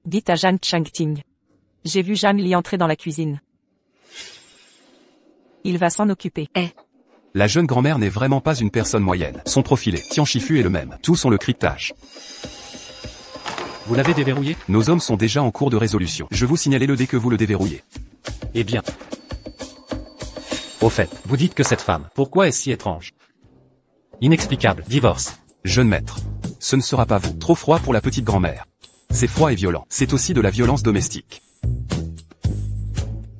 Dites à Jeanne Changting. J'ai vu Jeanne Li entrer dans la cuisine. Il va s'en occuper. La jeune grand-mère n'est vraiment pas une personne moyenne. Son profil est Tian Shifu est le même. Tous ont le cryptage. Vous l'avez déverrouillé? Nos hommes sont déjà en cours de résolution. Je vous signalez-le dès que vous le déverrouillez. Eh bien. Au fait, vous dites que cette femme, pourquoi est-ce si étrange? Inexplicable, divorce. Jeune maître. Ce ne sera pas vous. Trop froid pour la petite grand-mère. C'est froid et violent. C'est aussi de la violence domestique.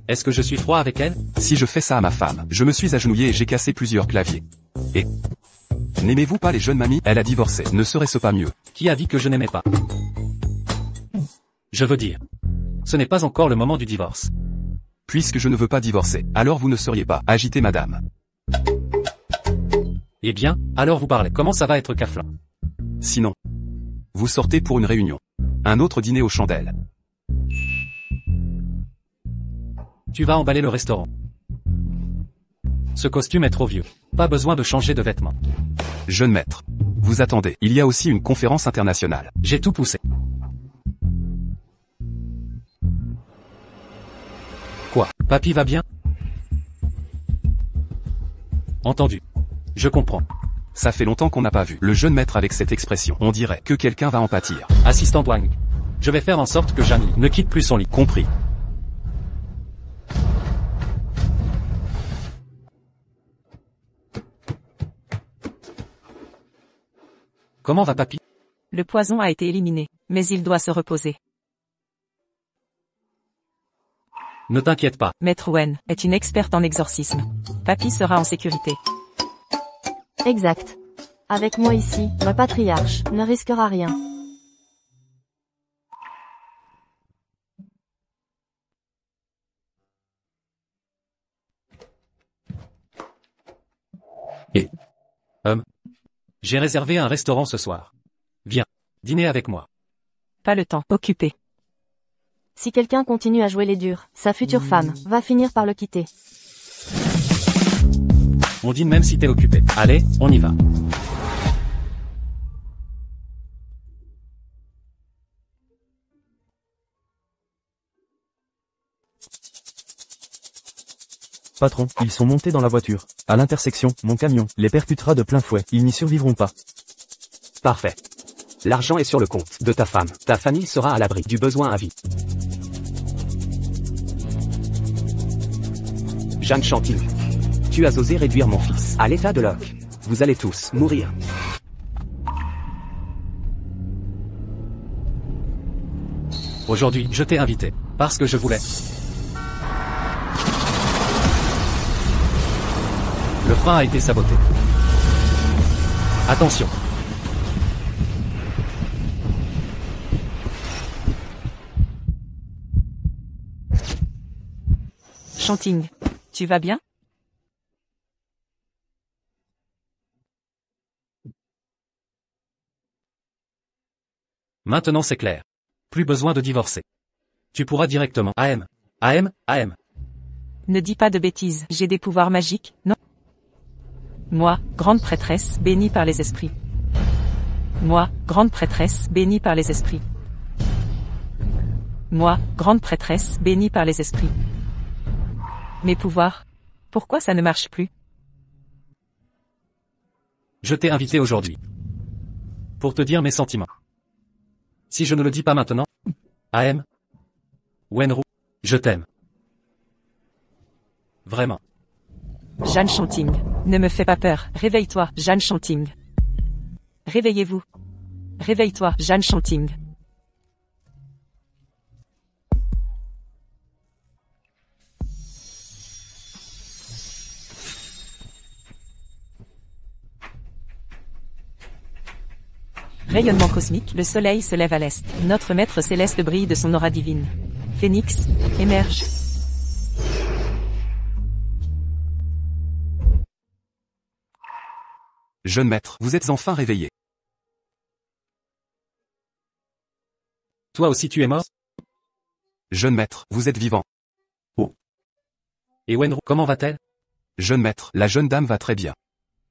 Est-ce que je suis froid avec elle? Si je fais ça à ma femme, je me suis agenouillé et j'ai cassé plusieurs claviers. Et n'aimez-vous pas les jeunes mamies? Elle a divorcé. Ne serait-ce pas mieux? Qui a dit que je n'aimais pas? Je veux dire, ce n'est pas encore le moment du divorce. Puisque je ne veux pas divorcer, alors vous ne seriez pas agitée, madame. Eh bien, alors vous parlez. Comment ça va être caflin? Sinon, vous sortez pour une réunion. Un autre dîner aux chandelles. Tu vas emballer le restaurant. Ce costume est trop vieux. Pas besoin de changer de vêtements. Jeune maître. Vous attendez, il y a aussi une conférence internationale. J'ai tout poussé. Quoi? Papy va bien? Entendu. Je comprends. Ça fait longtemps qu'on n'a pas vu le jeune maître avec cette expression. On dirait que quelqu'un va en pâtir. Assistant Wang. Je vais faire en sorte que Jamie ne quitte plus son lit. Compris. Comment va papy? Le poison a été éliminé, mais il doit se reposer. Ne t'inquiète pas. Maître Wen est une experte en exorcisme. Papy sera en sécurité. Exact. Avec moi ici, le patriarche ne risquera rien. J'ai réservé un restaurant ce soir. Viens, dîner avec moi. Pas le temps, occupé. Si quelqu'un continue à jouer les durs, sa future femme va finir par le quitter. On dîne même si t'es occupé. Allez, on y va. Patron, ils sont montés dans la voiture. À l'intersection, mon camion les percutera de plein fouet. Ils n'y survivront pas. Parfait. L'argent est sur le compte de ta femme. Ta famille sera à l'abri du besoin à vie. Jeanne Chanting. Tu as osé réduire mon fils à l'état de Locke. Vous allez tous mourir. Aujourd'hui, je t'ai invité. Parce que je voulais. Le frein a été saboté. Attention. Chanting. Tu vas bien? Maintenant c'est clair. Plus besoin de divorcer. Tu pourras directement. AM. AM. AM. Ne dis pas de bêtises. J'ai des pouvoirs magiques, non? Moi, grande prêtresse, bénie par les esprits. Moi, grande prêtresse, bénie par les esprits. Moi, grande prêtresse, bénie par les esprits. Mes pouvoirs. Pourquoi ça ne marche plus? Je t'ai invité aujourd'hui. Pour te dire mes sentiments. Si je ne le dis pas maintenant. AM. Wenru. Je t'aime. Vraiment. Jeanne Chanting. Ne me fais pas peur. Réveille-toi, Jeanne Chanting. Réveillez-vous. Réveille-toi, Jeanne Chanting. Rayonnement cosmique, le soleil se lève à l'est. Notre maître céleste brille de son aura divine. Phénix, émerge. Jeune maître, vous êtes enfin réveillé. Toi aussi tu es mort? Jeune maître, vous êtes vivant. Et Wenru, comment va-t-elle? Jeune maître, la jeune dame va très bien.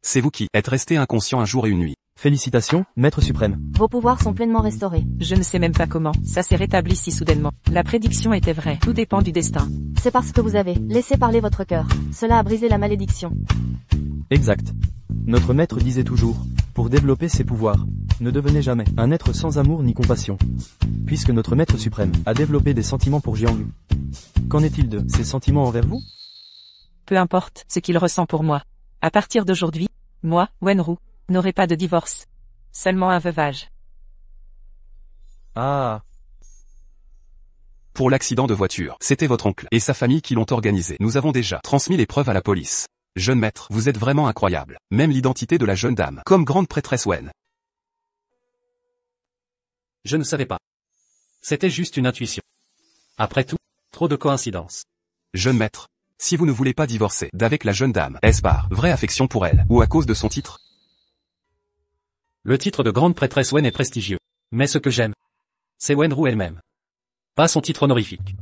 C'est vous qui êtes resté inconscient un jour et une nuit. Félicitations, maître suprême. Vos pouvoirs sont pleinement restaurés. Je ne sais même pas comment, ça s'est rétabli si soudainement. La prédiction était vraie, tout dépend du destin. C'est parce que vous avez laissé parler votre cœur. Cela a brisé la malédiction. Exact. Notre maître disait toujours, pour développer ses pouvoirs, ne devenez jamais un être sans amour ni compassion. Puisque notre maître suprême a développé des sentiments pour Jiang, qu'en est-il de ses sentiments envers vous? Peu importe ce qu'il ressent pour moi. À partir d'aujourd'hui, moi, Wenru, n'aurai pas de divorce. Seulement un veuvage. Ah. Pour l'accident de voiture, c'était votre oncle et sa famille qui l'ont organisé. Nous avons déjà transmis les preuves à la police. Jeune maître, vous êtes vraiment incroyable. Même l'identité de la jeune dame, comme grande prêtresse Wen. Je ne savais pas. C'était juste une intuition. Après tout, trop de coïncidences. Jeune maître, si vous ne voulez pas divorcer d'avec la jeune dame, est-ce par vraie affection pour elle, ou à cause de son titre? Le titre de grande prêtresse Wen est prestigieux. Mais ce que j'aime, c'est Wenru elle-même. Pas son titre honorifique.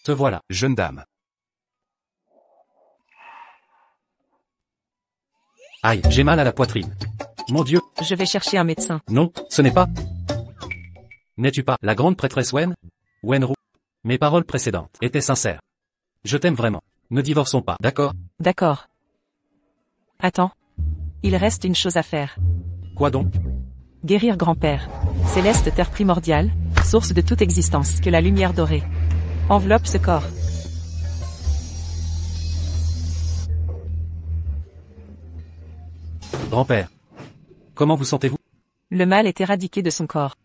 Te voilà. Jeune dame. Aïe, j'ai mal à la poitrine. Mon Dieu. Je vais chercher un médecin. Non, ce n'est pas. N'es-tu pas la grande prêtresse Wen? Wenru. Mes paroles précédentes étaient sincères. Je t'aime vraiment. Ne divorçons pas, d'accord? D'accord. Attends. Il reste une chose à faire. Quoi donc? Guérir grand-père. Céleste terre primordiale, source de toute existence, que la lumière dorée enveloppe ce corps. Grand-père. Comment vous sentez-vous? Le mal est éradiqué de son corps.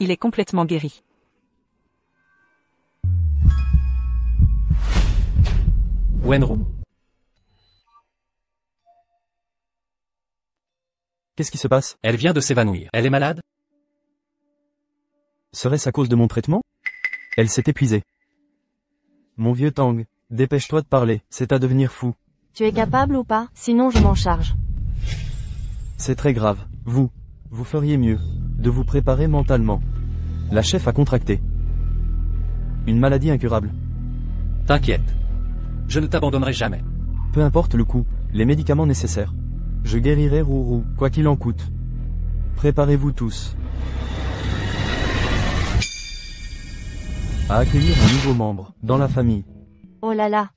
Il est complètement guéri. Wenru. Qu'est-ce qui se passe? Elle vient de s'évanouir. Elle est malade? Serait-ce à cause de mon traitement? Elle s'est épuisée. Mon vieux Tang, dépêche-toi de parler, c'est à devenir fou. Tu es capable ou pas? Sinon je m'en charge. C'est très grave. Vous feriez mieux de vous préparer mentalement. La chef a contracté une maladie incurable. T'inquiète. Je ne t'abandonnerai jamais. Peu importe le coût, les médicaments nécessaires. Je guérirai Rourou, quoi qu'il en coûte. Préparez-vous tous à accueillir un nouveau membre dans la famille. Oh là là.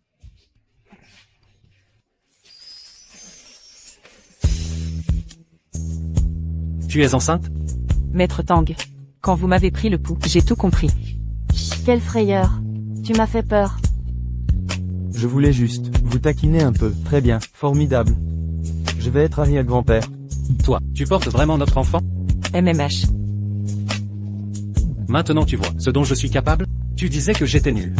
Tu es enceinte? Maître Tang. Quand vous m'avez pris le pouls, j'ai tout compris. Quelle frayeur. Tu m'as fait peur. Je voulais juste vous taquiner un peu. Très bien, formidable. Je vais être arrière-grand-père. Toi, tu portes vraiment notre enfant? MMH. Maintenant tu vois ce dont je suis capable? Tu disais que j'étais nul.